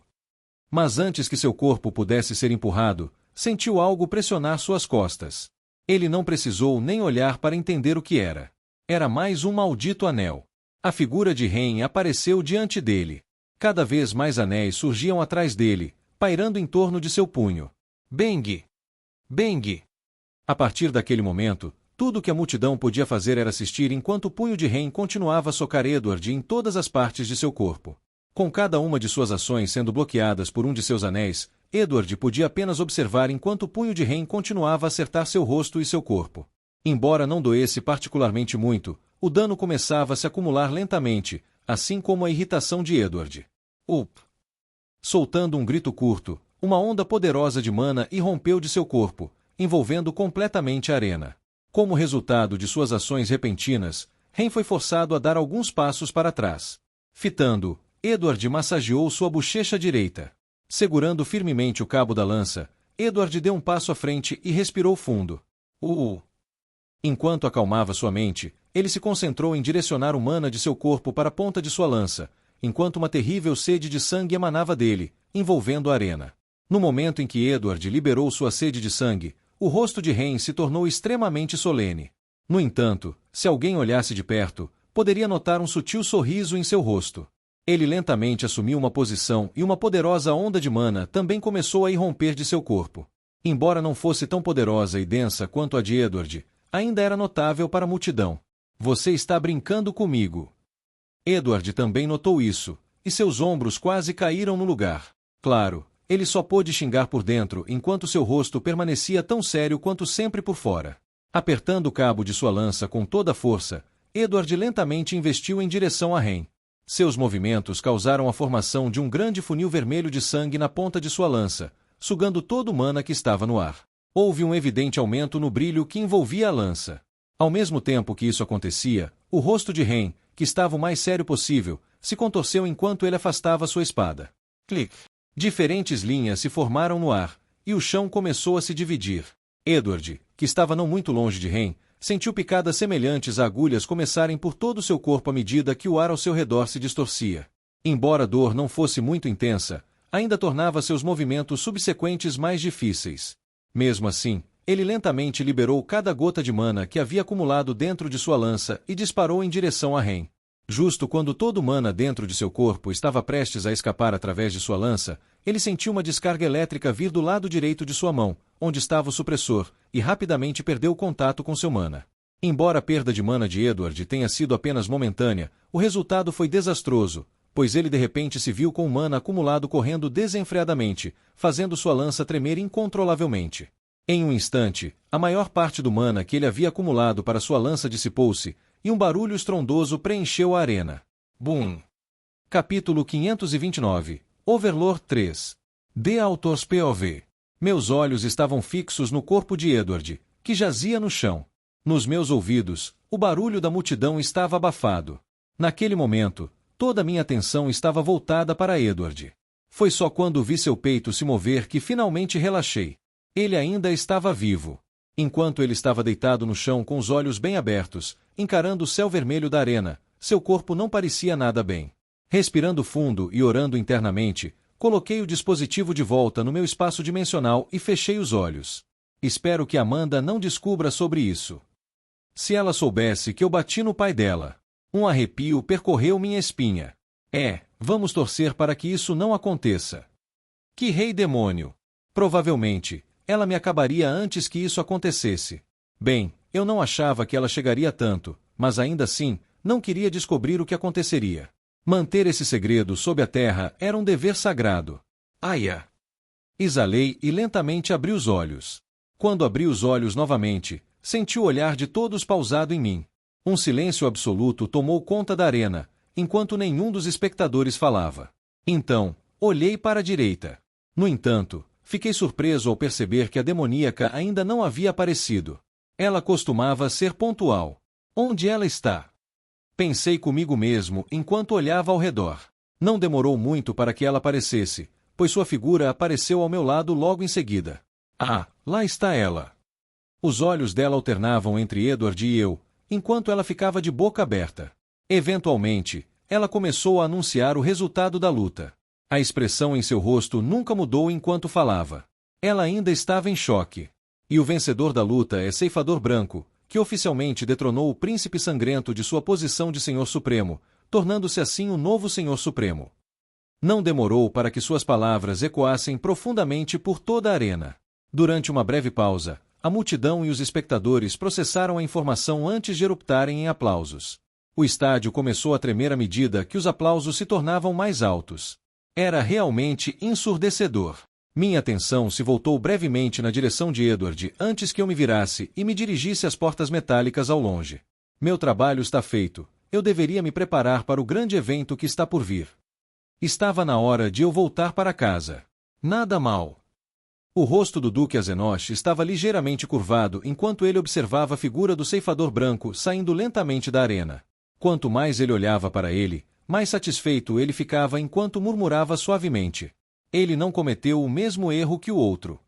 Mas antes que seu corpo pudesse ser empurrado, sentiu algo pressionar suas costas. Ele não precisou nem olhar para entender o que era. Era mais um maldito anel. A figura de Ren apareceu diante dele. Cada vez mais anéis surgiam atrás dele, pairando em torno de seu punho. Bang! Bang! A partir daquele momento, tudo o que a multidão podia fazer era assistir enquanto o punho de Ren continuava a socar Edward em todas as partes de seu corpo. Com cada uma de suas ações sendo bloqueadas por um de seus anéis, Edward podia apenas observar enquanto o punho de Ren continuava a acertar seu rosto e seu corpo. Embora não doesse particularmente muito, o dano começava a se acumular lentamente, assim como a irritação de Edward. Soltando um grito curto, uma onda poderosa de mana irrompeu de seu corpo, envolvendo completamente a arena. Como resultado de suas ações repentinas, Ren foi forçado a dar alguns passos para trás. Fitando, Edward massageou sua bochecha direita. Segurando firmemente o cabo da lança, Edward deu um passo à frente e respirou fundo. Enquanto acalmava sua mente, ele se concentrou em direcionar o mana de seu corpo para a ponta de sua lança, enquanto uma terrível sede de sangue emanava dele, envolvendo a arena. No momento em que Edward liberou sua sede de sangue, o rosto de Ren se tornou extremamente solene. No entanto, se alguém olhasse de perto, poderia notar um sutil sorriso em seu rosto. Ele lentamente assumiu uma posição e uma poderosa onda de mana também começou a irromper de seu corpo. Embora não fosse tão poderosa e densa quanto a de Edward, ainda era notável para a multidão. Você está brincando comigo. Edward também notou isso, e seus ombros quase caíram no lugar. Claro, ele só pôde xingar por dentro enquanto seu rosto permanecia tão sério quanto sempre por fora. Apertando o cabo de sua lança com toda a força, Edward lentamente investiu em direção a Ren. Seus movimentos causaram a formação de um grande funil vermelho de sangue na ponta de sua lança, sugando todo o mana que estava no ar. Houve um evidente aumento no brilho que envolvia a lança. Ao mesmo tempo que isso acontecia, o rosto de Ren, que estava o mais sério possível, se contorceu enquanto ele afastava sua espada. Clique. Diferentes linhas se formaram no ar, e o chão começou a se dividir. Edward, que estava não muito longe de Ren, sentiu picadas semelhantes a agulhas começarem por todo o seu corpo à medida que o ar ao seu redor se distorcia. Embora a dor não fosse muito intensa, ainda tornava seus movimentos subsequentes mais difíceis. Mesmo assim, ele lentamente liberou cada gota de mana que havia acumulado dentro de sua lança e disparou em direção a Ren. Justo quando todo o mana dentro de seu corpo estava prestes a escapar através de sua lança, ele sentiu uma descarga elétrica vir do lado direito de sua mão, onde estava o supressor, e rapidamente perdeu contato com seu mana. Embora a perda de mana de Edward tenha sido apenas momentânea, o resultado foi desastroso, pois ele de repente se viu com o mana acumulado correndo desenfreadamente, fazendo sua lança tremer incontrolavelmente. Em um instante, a maior parte do mana que ele havia acumulado para sua lança dissipou-se, e um barulho estrondoso preencheu a arena. Boom! Capítulo 529. Overlord 3. The Author's POV. Meus olhos estavam fixos no corpo de Edward, que jazia no chão. Nos meus ouvidos, o barulho da multidão estava abafado. Naquele momento, toda a minha atenção estava voltada para Edward. Foi só quando vi seu peito se mover que finalmente relaxei. Ele ainda estava vivo. Enquanto ele estava deitado no chão com os olhos bem abertos, encarando o céu vermelho da arena, seu corpo não parecia nada bem. Respirando fundo e orando internamente, coloquei o dispositivo de volta no meu espaço dimensional e fechei os olhos. Espero que Amanda não descubra sobre isso. Se ela soubesse que eu bati no pai dela. Um arrepio percorreu minha espinha. Vamos torcer para que isso não aconteça. Que rei demônio! Provavelmente, ela me acabaria antes que isso acontecesse. Bem, eu não achava que ela chegaria tanto, mas ainda assim, não queria descobrir o que aconteceria. Manter esse segredo sob a terra era um dever sagrado. Aia! Exalei e lentamente abri os olhos. Quando abri os olhos novamente, senti o olhar de todos pausado em mim. Um silêncio absoluto tomou conta da arena, enquanto nenhum dos espectadores falava. Então, olhei para a direita. No entanto, fiquei surpreso ao perceber que a demoníaca ainda não havia aparecido. Ela costumava ser pontual. Onde ela está? Pensei comigo mesmo enquanto olhava ao redor. Não demorou muito para que ela aparecesse, pois sua figura apareceu ao meu lado logo em seguida. Ah, lá está ela. Os olhos dela alternavam entre Edward e eu, enquanto ela ficava de boca aberta. Eventualmente, ela começou a anunciar o resultado da luta. A expressão em seu rosto nunca mudou enquanto falava. Ela ainda estava em choque. E o vencedor da luta é Ceifador Branco, que oficialmente detronou o Príncipe Sangrento de sua posição de Senhor Supremo, tornando-se assim o novo Senhor Supremo. Não demorou para que suas palavras ecoassem profundamente por toda a arena. Durante uma breve pausa, a multidão e os espectadores processaram a informação antes de eruptarem em aplausos. O estádio começou a tremer à medida que os aplausos se tornavam mais altos. Era realmente ensurdecedor. Minha atenção se voltou brevemente na direção de Edward antes que eu me virasse e me dirigisse às portas metálicas ao longe. Meu trabalho está feito. Eu deveria me preparar para o grande evento que está por vir. Estava na hora de eu voltar para casa. Nada mal. O rosto do Duque Azenosh estava ligeiramente curvado enquanto ele observava a figura do Ceifador Branco saindo lentamente da arena. Quanto mais ele olhava para ele, mais satisfeito ele ficava enquanto murmurava suavemente. Ele não cometeu o mesmo erro que o outro.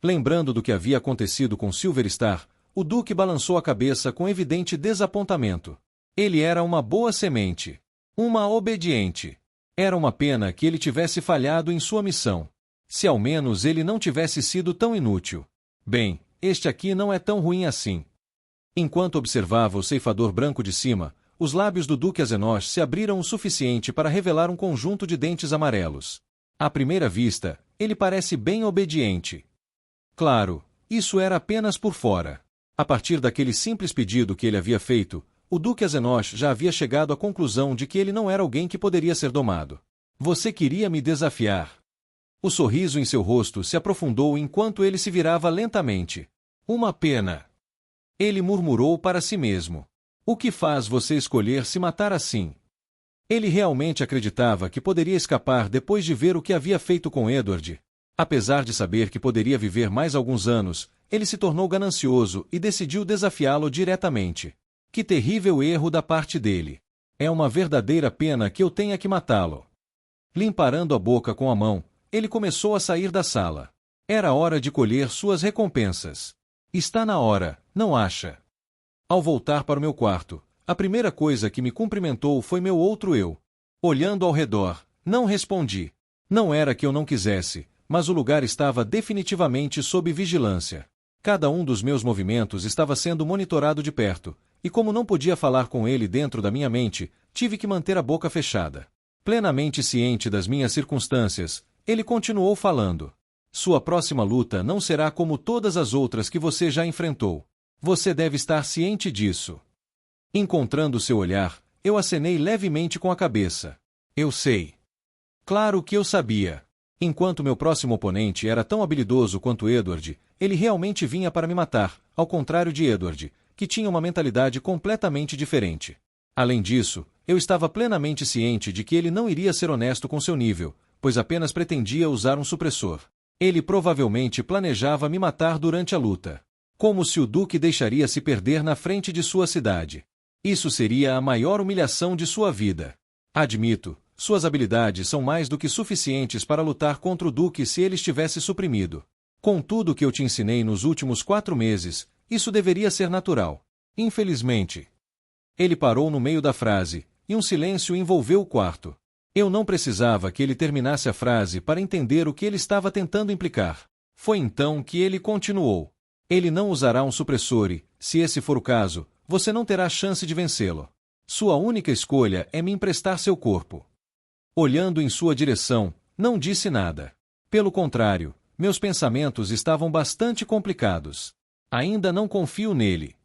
Lembrando do que havia acontecido com Silverstar, o Duque balançou a cabeça com evidente desapontamento. Ele era uma boa semente. Uma obediente. Era uma pena que ele tivesse falhado em sua missão. Se ao menos ele não tivesse sido tão inútil. Bem, este aqui não é tão ruim assim. Enquanto observava o Ceifador Branco de cima, os lábios do Duque Azenosh se abriram o suficiente para revelar um conjunto de dentes amarelos. À primeira vista, ele parece bem obediente. Claro, isso era apenas por fora. A partir daquele simples pedido que ele havia feito, o Duque Azenosh já havia chegado à conclusão de que ele não era alguém que poderia ser domado. Você queria me desafiar. O sorriso em seu rosto se aprofundou enquanto ele se virava lentamente. Uma pena. Ele murmurou para si mesmo. O que faz você escolher se matar assim? Ele realmente acreditava que poderia escapar depois de ver o que havia feito com Edward. Apesar de saber que poderia viver mais alguns anos, ele se tornou ganancioso e decidiu desafiá-lo diretamente. Que terrível erro da parte dele. É uma verdadeira pena que eu tenha que matá-lo. Limparando a boca com a mão, ele começou a sair da sala. Era hora de colher suas recompensas. Está na hora, não acha? Ao voltar para o meu quarto, a primeira coisa que me cumprimentou foi meu outro eu. Olhando ao redor, não respondi. Não era que eu não quisesse, mas o lugar estava definitivamente sob vigilância. Cada um dos meus movimentos estava sendo monitorado de perto, e como não podia falar com ele dentro da minha mente, tive que manter a boca fechada. Plenamente ciente das minhas circunstâncias, ele continuou falando. Sua próxima luta não será como todas as outras que você já enfrentou. Você deve estar ciente disso. Encontrando seu olhar, eu acenei levemente com a cabeça. Eu sei. Claro que eu sabia. Enquanto meu próximo oponente era tão habilidoso quanto Edward, ele realmente vinha para me matar, ao contrário de Edward, que tinha uma mentalidade completamente diferente. Além disso, eu estava plenamente ciente de que ele não iria ser honesto com seu nível, pois apenas pretendia usar um supressor. Ele provavelmente planejava me matar durante a luta. Como se o Duque deixaria se perder na frente de sua cidade. Isso seria a maior humilhação de sua vida. Admito, suas habilidades são mais do que suficientes para lutar contra o Duque se ele estivesse suprimido. Com tudo que eu te ensinei nos últimos 4 meses, isso deveria ser natural. Infelizmente. Ele parou no meio da frase, e um silêncio envolveu o quarto. Eu não precisava que ele terminasse a frase para entender o que ele estava tentando implicar. Foi então que ele continuou. Ele não usará um supressor e, se esse for o caso, você não terá chance de vencê-lo. Sua única escolha é me emprestar seu corpo. Olhando em sua direção, não disse nada. Pelo contrário, meus pensamentos estavam bastante complicados. Ainda não confio nele.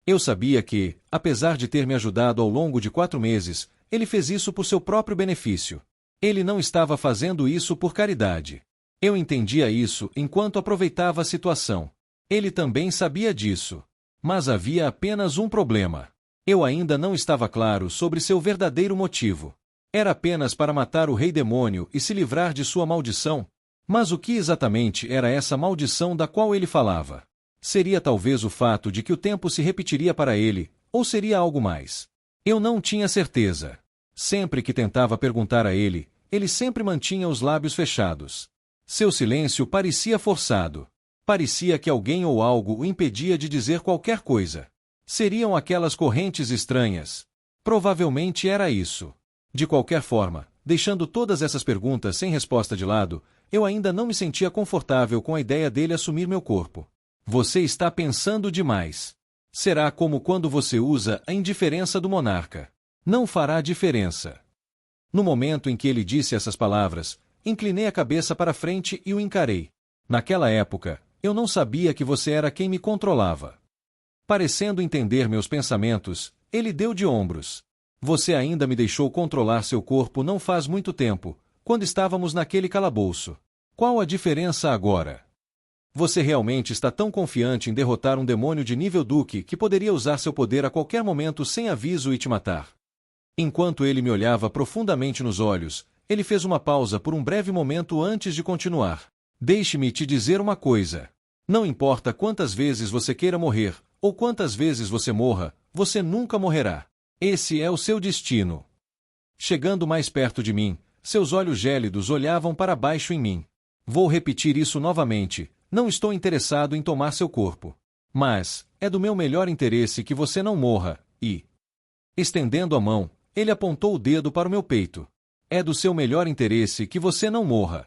Eu sabia que, apesar de ter me ajudado ao longo de 4 meses, ele fez isso por seu próprio benefício. Ele não estava fazendo isso por caridade. Eu entendia isso enquanto aproveitava a situação. Ele também sabia disso. Mas havia apenas um problema. Eu ainda não estava claro sobre seu verdadeiro motivo. Era apenas para matar o Rei Demônio e se livrar de sua maldição? Mas o que exatamente era essa maldição da qual ele falava? Seria talvez o fato de que o tempo se repetiria para ele, ou seria algo mais? Eu não tinha certeza. Sempre que tentava perguntar a ele, ele sempre mantinha os lábios fechados. Seu silêncio parecia forçado. Parecia que alguém ou algo o impedia de dizer qualquer coisa. Seriam aquelas correntes estranhas? Provavelmente era isso. De qualquer forma, deixando todas essas perguntas sem resposta de lado, eu ainda não me sentia confortável com a ideia dele assumir meu corpo. Você está pensando demais. Será como quando você usa a indiferença do monarca. Não fará diferença. No momento em que ele disse essas palavras, inclinei a cabeça para frente e o encarei. Naquela época, eu não sabia que você era quem me controlava. Parecendo entender meus pensamentos, ele deu de ombros. Você ainda me deixou controlar seu corpo não faz muito tempo, quando estávamos naquele calabouço. Qual a diferença agora? Você realmente está tão confiante em derrotar um demônio de nível Duque que poderia usar seu poder a qualquer momento sem aviso e te matar? Enquanto ele me olhava profundamente nos olhos, ele fez uma pausa por um breve momento antes de continuar. Deixe-me te dizer uma coisa. Não importa quantas vezes você queira morrer, ou quantas vezes você morra, você nunca morrerá. Esse é o seu destino. Chegando mais perto de mim, seus olhos gélidos olhavam para baixo em mim. Vou repetir isso novamente. Não estou interessado em tomar seu corpo. Mas, é do meu melhor interesse que você não morra, e... Estendendo a mão, ele apontou o dedo para o meu peito. É do seu melhor interesse que você não morra.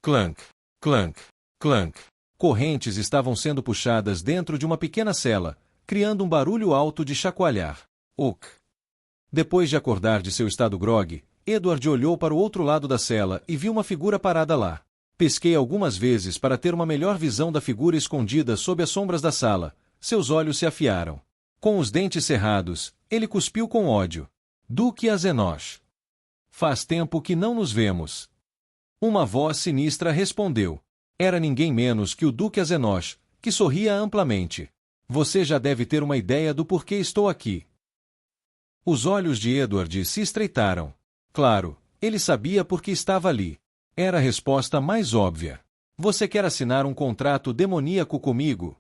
Clank, clank, clank. Correntes estavam sendo puxadas dentro de uma pequena cela, criando um barulho alto de chacoalhar. Uk. Depois de acordar de seu estado grogue, Edward olhou para o outro lado da cela e viu uma figura parada lá. Pesquei algumas vezes para ter uma melhor visão da figura escondida sob as sombras da sala. Seus olhos se afiaram. Com os dentes cerrados, ele cuspiu com ódio. Duque Azenosh. Faz tempo que não nos vemos. Uma voz sinistra respondeu. Era ninguém menos que o Duque Azenosh, que sorria amplamente. Você já deve ter uma ideia do porquê estou aqui. Os olhos de Edward se estreitaram. Claro, ele sabia por que estava ali. Era a resposta mais óbvia. Você quer assinar um contrato demoníaco comigo?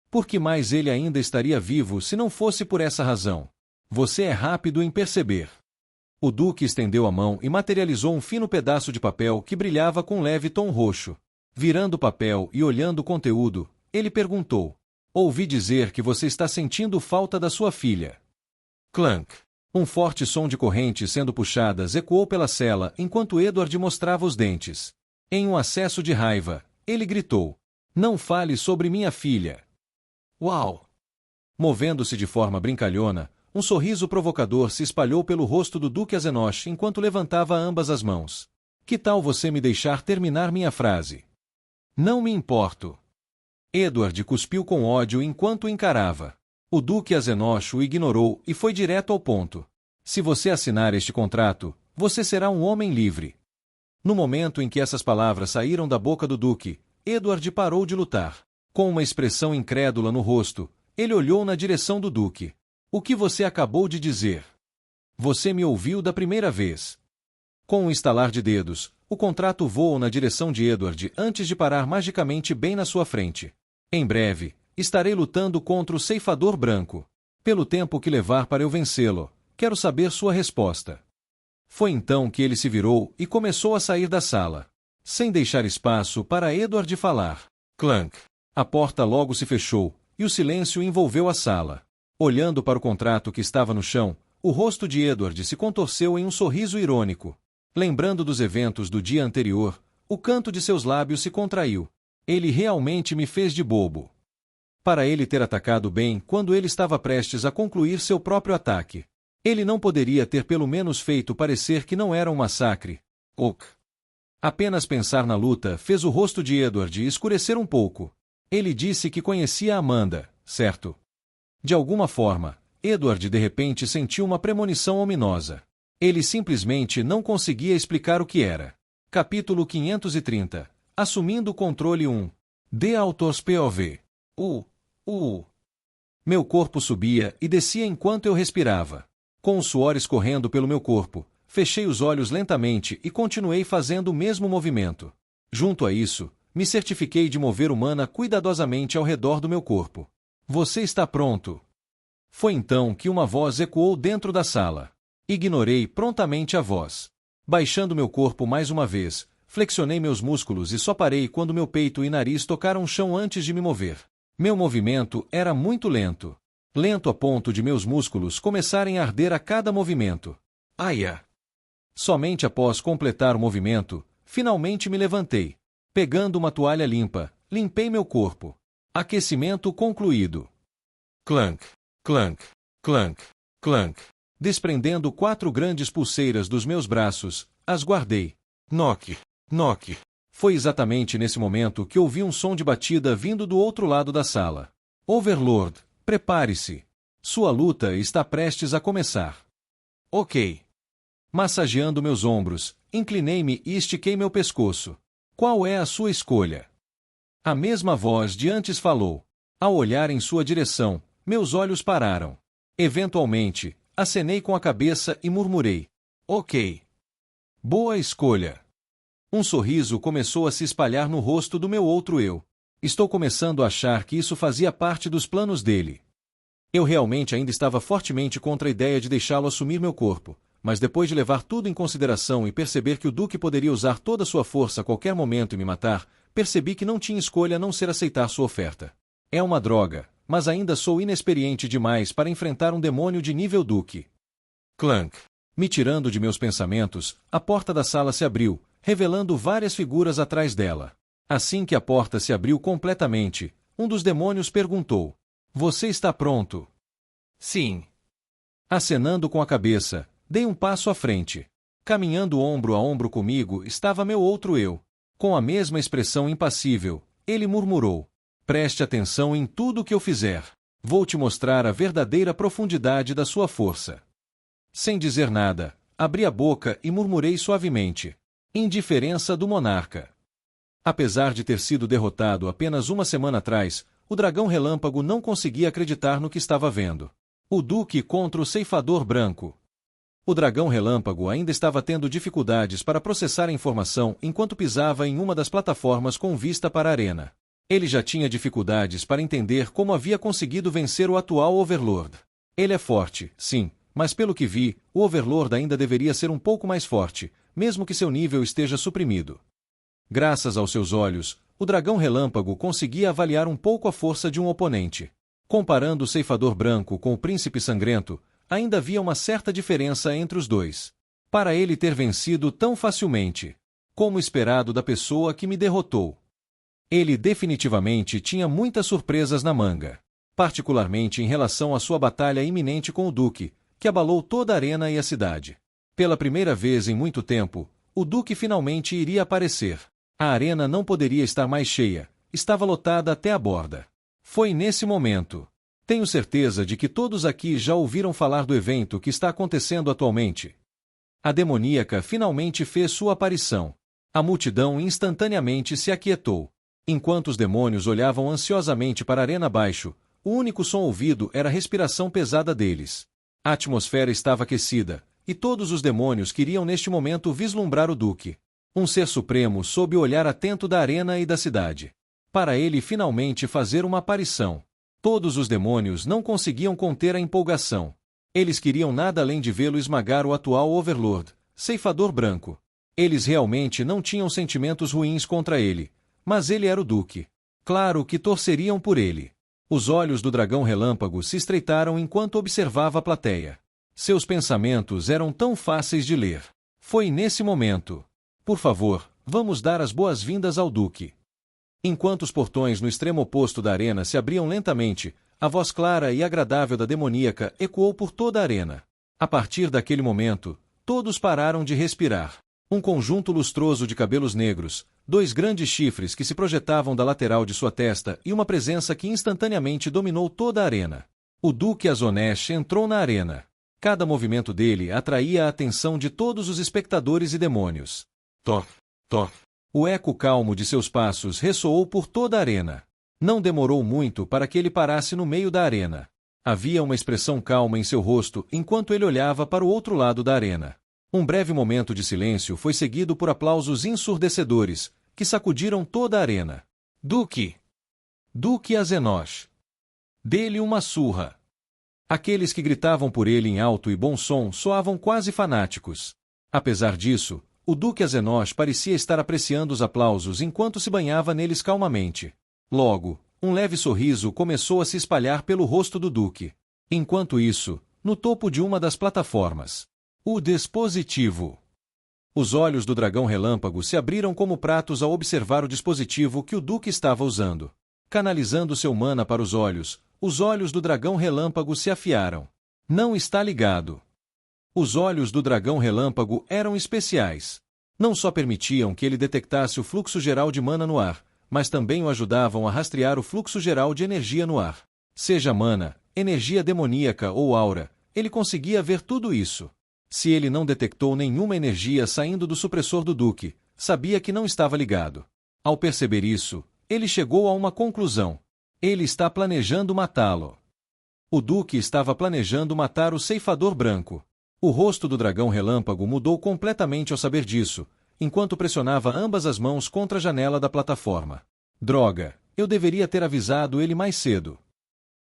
Por que mais ele ainda estaria vivo se não fosse por essa razão? Você é rápido em perceber. O Duque estendeu a mão e materializou um fino pedaço de papel que brilhava com um leve tom roxo. Virando o papel e olhando o conteúdo, ele perguntou. Ouvi dizer que você está sentindo falta da sua filha. Clank. Um forte som de correntes sendo puxadas ecoou pela cela enquanto Edward mostrava os dentes. Em um acesso de raiva, ele gritou. Não fale sobre minha filha. Uau! Movendo-se de forma brincalhona, um sorriso provocador se espalhou pelo rosto do Duque Azenosh enquanto levantava ambas as mãos. Que tal você me deixar terminar minha frase? Não me importo. Edward cuspiu com ódio enquanto o encarava. O Duque Azenosh o ignorou e foi direto ao ponto. Se você assinar este contrato, você será um homem livre. No momento em que essas palavras saíram da boca do Duque, Edward parou de lutar. Com uma expressão incrédula no rosto, ele olhou na direção do Duque. O que você acabou de dizer? Você me ouviu da primeira vez. Com um estalar de dedos, o contrato voou na direção de Edward antes de parar magicamente bem na sua frente. Em breve, estarei lutando contra o ceifador branco. Pelo tempo que levar para eu vencê-lo, quero saber sua resposta. Foi então que ele se virou e começou a sair da sala, sem deixar espaço para Edward falar. Clank! A porta logo se fechou, e o silêncio envolveu a sala. Olhando para o contrato que estava no chão, o rosto de Edward se contorceu em um sorriso irônico. Lembrando dos eventos do dia anterior, o canto de seus lábios se contraiu. Ele realmente me fez de bobo. Para ele ter atacado bem quando ele estava prestes a concluir seu próprio ataque. Ele não poderia ter pelo menos feito parecer que não era um massacre. Ok. Apenas pensar na luta fez o rosto de Edward escurecer um pouco. Ele disse que conhecia Amanda, certo? De alguma forma, Edward de repente sentiu uma premonição ominosa. Ele simplesmente não conseguia explicar o que era. Capítulo 530. Assumindo o controle 1. The Author's POV. Meu corpo subia e descia enquanto eu respirava. Com o suor escorrendo pelo meu corpo, fechei os olhos lentamente e continuei fazendo o mesmo movimento. Junto a isso, me certifiquei de mover o mana cuidadosamente ao redor do meu corpo. Você está pronto? Foi então que uma voz ecoou dentro da sala. Ignorei prontamente a voz. Baixando meu corpo mais uma vez, flexionei meus músculos e só parei quando meu peito e nariz tocaram o chão antes de me mover. Meu movimento era muito lento. Lento a ponto de meus músculos começarem a arder a cada movimento. Aia! Somente após completar o movimento, finalmente me levantei. Pegando uma toalha limpa, limpei meu corpo. Aquecimento concluído. Clank, clank, clank, clank. Desprendendo 4 grandes pulseiras dos meus braços, as guardei. Knock, knock. Foi exatamente nesse momento que ouvi um som de batida vindo do outro lado da sala. Overlord, prepare-se. Sua luta está prestes a começar. Ok. Massageando meus ombros, inclinei-me e estiquei meu pescoço. Qual é a sua escolha? A mesma voz de antes falou. Ao olhar em sua direção, meus olhos pararam. Eventualmente, acenei com a cabeça e murmurei. Ok. Boa escolha. Um sorriso começou a se espalhar no rosto do meu outro eu. Estou começando a achar que isso fazia parte dos planos dele. Eu realmente ainda estava fortemente contra a ideia de deixá-lo assumir meu corpo, mas depois de levar tudo em consideração e perceber que o Duque poderia usar toda sua força a qualquer momento e me matar, percebi que não tinha escolha a não ser aceitar sua oferta. É uma droga, mas ainda sou inexperiente demais para enfrentar um demônio de nível Duque. Clank. Me tirando de meus pensamentos, a porta da sala se abriu, revelando várias figuras atrás dela. Assim que a porta se abriu completamente, um dos demônios perguntou. Você está pronto? Sim. Acenando com a cabeça, dei um passo à frente. Caminhando ombro a ombro comigo estava meu outro eu. Com a mesma expressão impassível, ele murmurou. Preste atenção em tudo o que eu fizer. Vou te mostrar a verdadeira profundidade da sua força. Sem dizer nada, abri a boca e murmurei suavemente. Indiferença do monarca. Apesar de ter sido derrotado apenas uma semana atrás, o dragão relâmpago não conseguia acreditar no que estava vendo. O Duque contra o ceifador branco. O dragão relâmpago ainda estava tendo dificuldades para processar a informação enquanto pisava em uma das plataformas com vista para a arena. Ele já tinha dificuldades para entender como havia conseguido vencer o atual Overlord. Ele é forte, sim, mas pelo que vi, o Overlord ainda deveria ser um pouco mais forte, mesmo que seu nível esteja suprimido. Graças aos seus olhos, o dragão relâmpago conseguia avaliar um pouco a força de um oponente. Comparando o ceifador branco com o príncipe sangrento, ainda havia uma certa diferença entre os dois. Para ele ter vencido tão facilmente, como esperado da pessoa que me derrotou. Ele definitivamente tinha muitas surpresas na manga, particularmente em relação à sua batalha iminente com o Duque, que abalou toda a arena e a cidade. Pela primeira vez em muito tempo, o Duque finalmente iria aparecer. A arena não poderia estar mais cheia, estava lotada até a borda. Foi nesse momento. Tenho certeza de que todos aqui já ouviram falar do evento que está acontecendo atualmente. A demoníaca finalmente fez sua aparição. A multidão instantaneamente se aquietou. Enquanto os demônios olhavam ansiosamente para a arena abaixo, o único som ouvido era a respiração pesada deles. A atmosfera estava aquecida, e todos os demônios queriam neste momento vislumbrar o Duque. Um ser supremo sob o olhar atento da arena e da cidade. Para ele finalmente fazer uma aparição. Todos os demônios não conseguiam conter a empolgação. Eles queriam nada além de vê-lo esmagar o atual Overlord, Ceifador Branco. Eles realmente não tinham sentimentos ruins contra ele, mas ele era o Duque. Claro que torceriam por ele. Os olhos do dragão relâmpago se estreitaram enquanto observava a plateia. Seus pensamentos eram tão fáceis de ler. Foi nesse momento. Por favor, vamos dar as boas-vindas ao Duque. Enquanto os portões no extremo oposto da arena se abriam lentamente, a voz clara e agradável da demoníaca ecoou por toda a arena. A partir daquele momento, todos pararam de respirar. Um conjunto lustroso de cabelos negros, 2 grandes chifres que se projetavam da lateral de sua testa e uma presença que instantaneamente dominou toda a arena. O Duque Azonesh entrou na arena. Cada movimento dele atraía a atenção de todos os espectadores e demônios. Toc, toc. O eco calmo de seus passos ressoou por toda a arena. Não demorou muito para que ele parasse no meio da arena. Havia uma expressão calma em seu rosto enquanto ele olhava para o outro lado da arena. Um breve momento de silêncio foi seguido por aplausos ensurdecedores, que sacudiram toda a arena. Duque! Duque Azenosh! Dê-lhe uma surra! Aqueles que gritavam por ele em alto e bom som soavam quase fanáticos. Apesar disso, o Duque Azenosh parecia estar apreciando os aplausos enquanto se banhava neles calmamente. Logo, um leve sorriso começou a se espalhar pelo rosto do Duque. Enquanto isso, no topo de uma das plataformas. O dispositivo. Os olhos do dragão relâmpago se abriram como pratos ao observar o dispositivo que o Duque estava usando. Canalizando seu mana para os olhos do dragão relâmpago se afiaram. Não está ligado. Os olhos do dragão relâmpago eram especiais. Não só permitiam que ele detectasse o fluxo geral de mana no ar, mas também o ajudavam a rastrear o fluxo geral de energia no ar. Seja mana, energia demoníaca ou aura, ele conseguia ver tudo isso. Se ele não detectou nenhuma energia saindo do supressor do Duque, sabia que não estava ligado. Ao perceber isso, ele chegou a uma conclusão. Ele está planejando matá-lo. O Duque estava planejando matar o Ceifador Branco. O rosto do dragão relâmpago mudou completamente ao saber disso, enquanto pressionava ambas as mãos contra a janela da plataforma. Droga, eu deveria ter avisado ele mais cedo.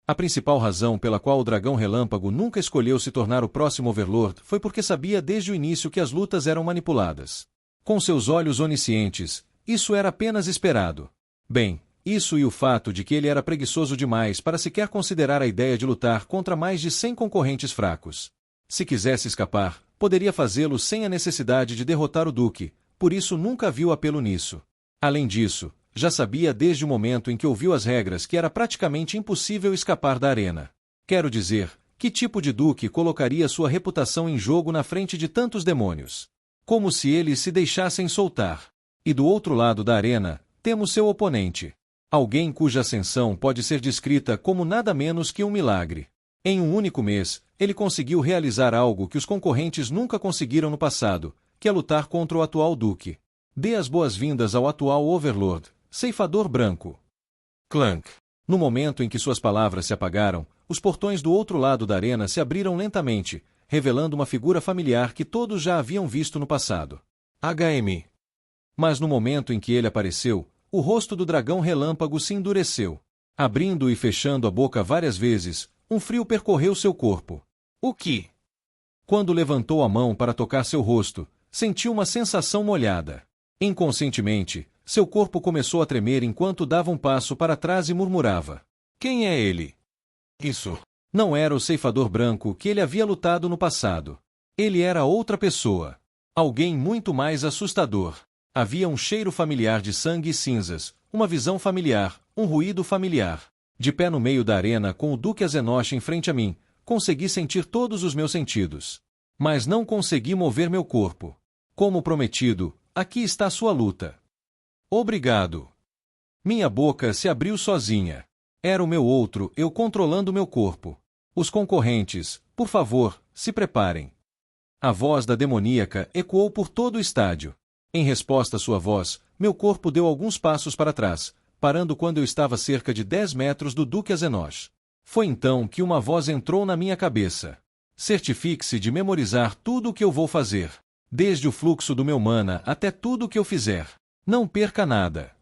A principal razão pela qual o dragão relâmpago nunca escolheu se tornar o próximo Overlord foi porque sabia desde o início que as lutas eram manipuladas. Com seus olhos oniscientes, isso era apenas esperado. Bem, isso e o fato de que ele era preguiçoso demais para sequer considerar a ideia de lutar contra mais de 100 concorrentes fracos. Se quisesse escapar, poderia fazê-lo sem a necessidade de derrotar o Duque, por isso nunca viu apelo nisso. Além disso, já sabia desde o momento em que ouviu as regras que era praticamente impossível escapar da arena. Quero dizer, que tipo de Duque colocaria sua reputação em jogo na frente de tantos demônios? Como se eles se deixassem soltar. E do outro lado da arena, temos seu oponente. Alguém cuja ascensão pode ser descrita como nada menos que um milagre. Em um único mês, ele conseguiu realizar algo que os concorrentes nunca conseguiram no passado, que é lutar contra o atual Duque. Dê as boas-vindas ao atual Overlord, Ceifador Branco. Clank. No momento em que suas palavras se apagaram, os portões do outro lado da arena se abriram lentamente, revelando uma figura familiar que todos já haviam visto no passado. HM. Mas no momento em que ele apareceu, o rosto do dragão relâmpago se endureceu. Abrindo e fechando a boca várias vezes, um frio percorreu seu corpo. O que? Quando levantou a mão para tocar seu rosto, sentiu uma sensação molhada. Inconscientemente, seu corpo começou a tremer enquanto dava um passo para trás e murmurava. Quem é ele? Isso. Não era o Ceifador Branco que ele havia lutado no passado. Ele era outra pessoa. Alguém muito mais assustador. Havia um cheiro familiar de sangue e cinzas, uma visão familiar, um ruído familiar. De pé no meio da arena com o Duque Azenosh em frente a mim, consegui sentir todos os meus sentidos. Mas não consegui mover meu corpo. Como prometido, aqui está sua luta. Obrigado. Minha boca se abriu sozinha. Era o meu outro eu controlando meu corpo. Os concorrentes, por favor, se preparem. A voz da demoníaca ecoou por todo o estádio. Em resposta à sua voz, meu corpo deu alguns passos para trás, parando quando eu estava a cerca de 10 metros do Duque Azenosh. Foi então que uma voz entrou na minha cabeça. Certifique-se de memorizar tudo o que eu vou fazer. Desde o fluxo do meu mana até tudo o que eu fizer. Não perca nada.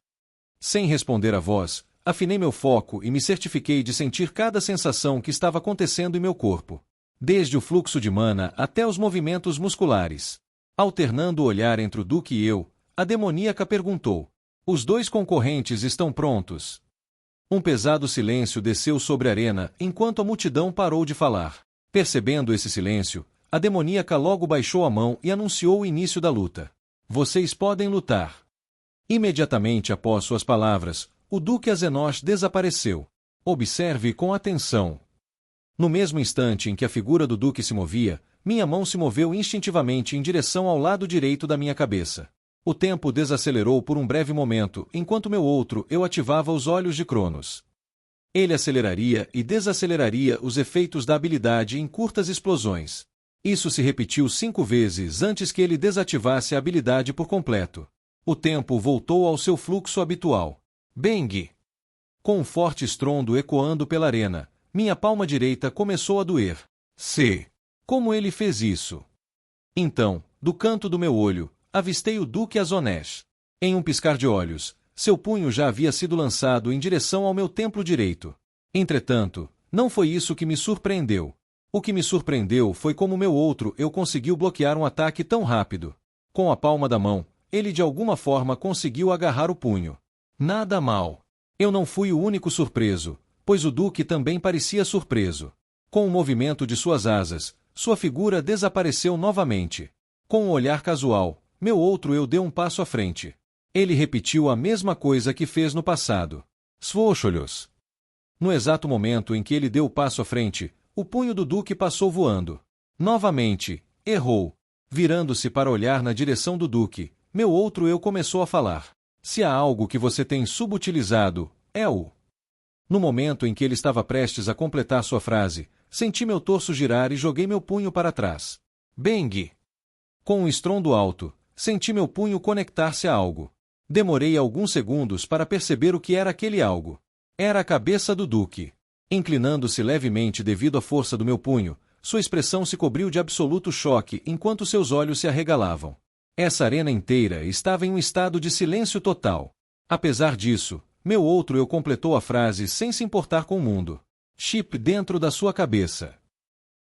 Sem responder à voz, afinei meu foco e me certifiquei de sentir cada sensação que estava acontecendo em meu corpo. Desde o fluxo de mana até os movimentos musculares. Alternando o olhar entre o Duque e eu, a demoníaca perguntou: os dois concorrentes estão prontos? Um pesado silêncio desceu sobre a arena enquanto a multidão parou de falar. Percebendo esse silêncio, a demoníaca logo baixou a mão e anunciou o início da luta. Vocês podem lutar. Imediatamente após suas palavras, o Duque Azenosh desapareceu. Observe com atenção. No mesmo instante em que a figura do Duque se movia, minha mão se moveu instintivamente em direção ao lado direito da minha cabeça. O tempo desacelerou por um breve momento, enquanto eu ativava os olhos de Cronos. Ele aceleraria e desaceleraria os efeitos da habilidade em curtas explosões. Isso se repetiu 5 vezes antes que ele desativasse a habilidade por completo. O tempo voltou ao seu fluxo habitual. Bang! Com um forte estrondo ecoando pela arena, minha palma direita começou a doer. Como ele fez isso? Então, do canto do meu olho, avistei o Duque Azenosh. Em um piscar de olhos, seu punho já havia sido lançado em direção ao meu templo direito. Entretanto, não foi isso que me surpreendeu. O que me surpreendeu foi como eu conseguiu bloquear um ataque tão rápido. Com a palma da mão, ele de alguma forma conseguiu agarrar o punho. Nada mal. Eu não fui o único surpreso, pois o Duque também parecia surpreso. Com o movimento de suas asas, sua figura desapareceu novamente. Com um olhar casual, eu deu um passo à frente. Ele repetiu a mesma coisa que fez no passado. Swosholios. No exato momento em que ele deu o passo à frente, o punho do Duque passou voando. Novamente, errou. Virando-se para olhar na direção do Duque, eu começou a falar. Se há algo que você tem subutilizado, é o... No momento em que ele estava prestes a completar sua frase, senti meu torso girar e joguei meu punho para trás. Bang! Com um estrondo alto, senti meu punho conectar-se a algo. Demorei alguns segundos para perceber o que era aquele algo. Era a cabeça do Duque. Inclinando-se levemente devido à força do meu punho, sua expressão se cobriu de absoluto choque enquanto seus olhos se arregalavam. Essa arena inteira estava em um estado de silêncio total. Apesar disso, eu completou a frase sem se importar com o mundo. Chip dentro da sua cabeça.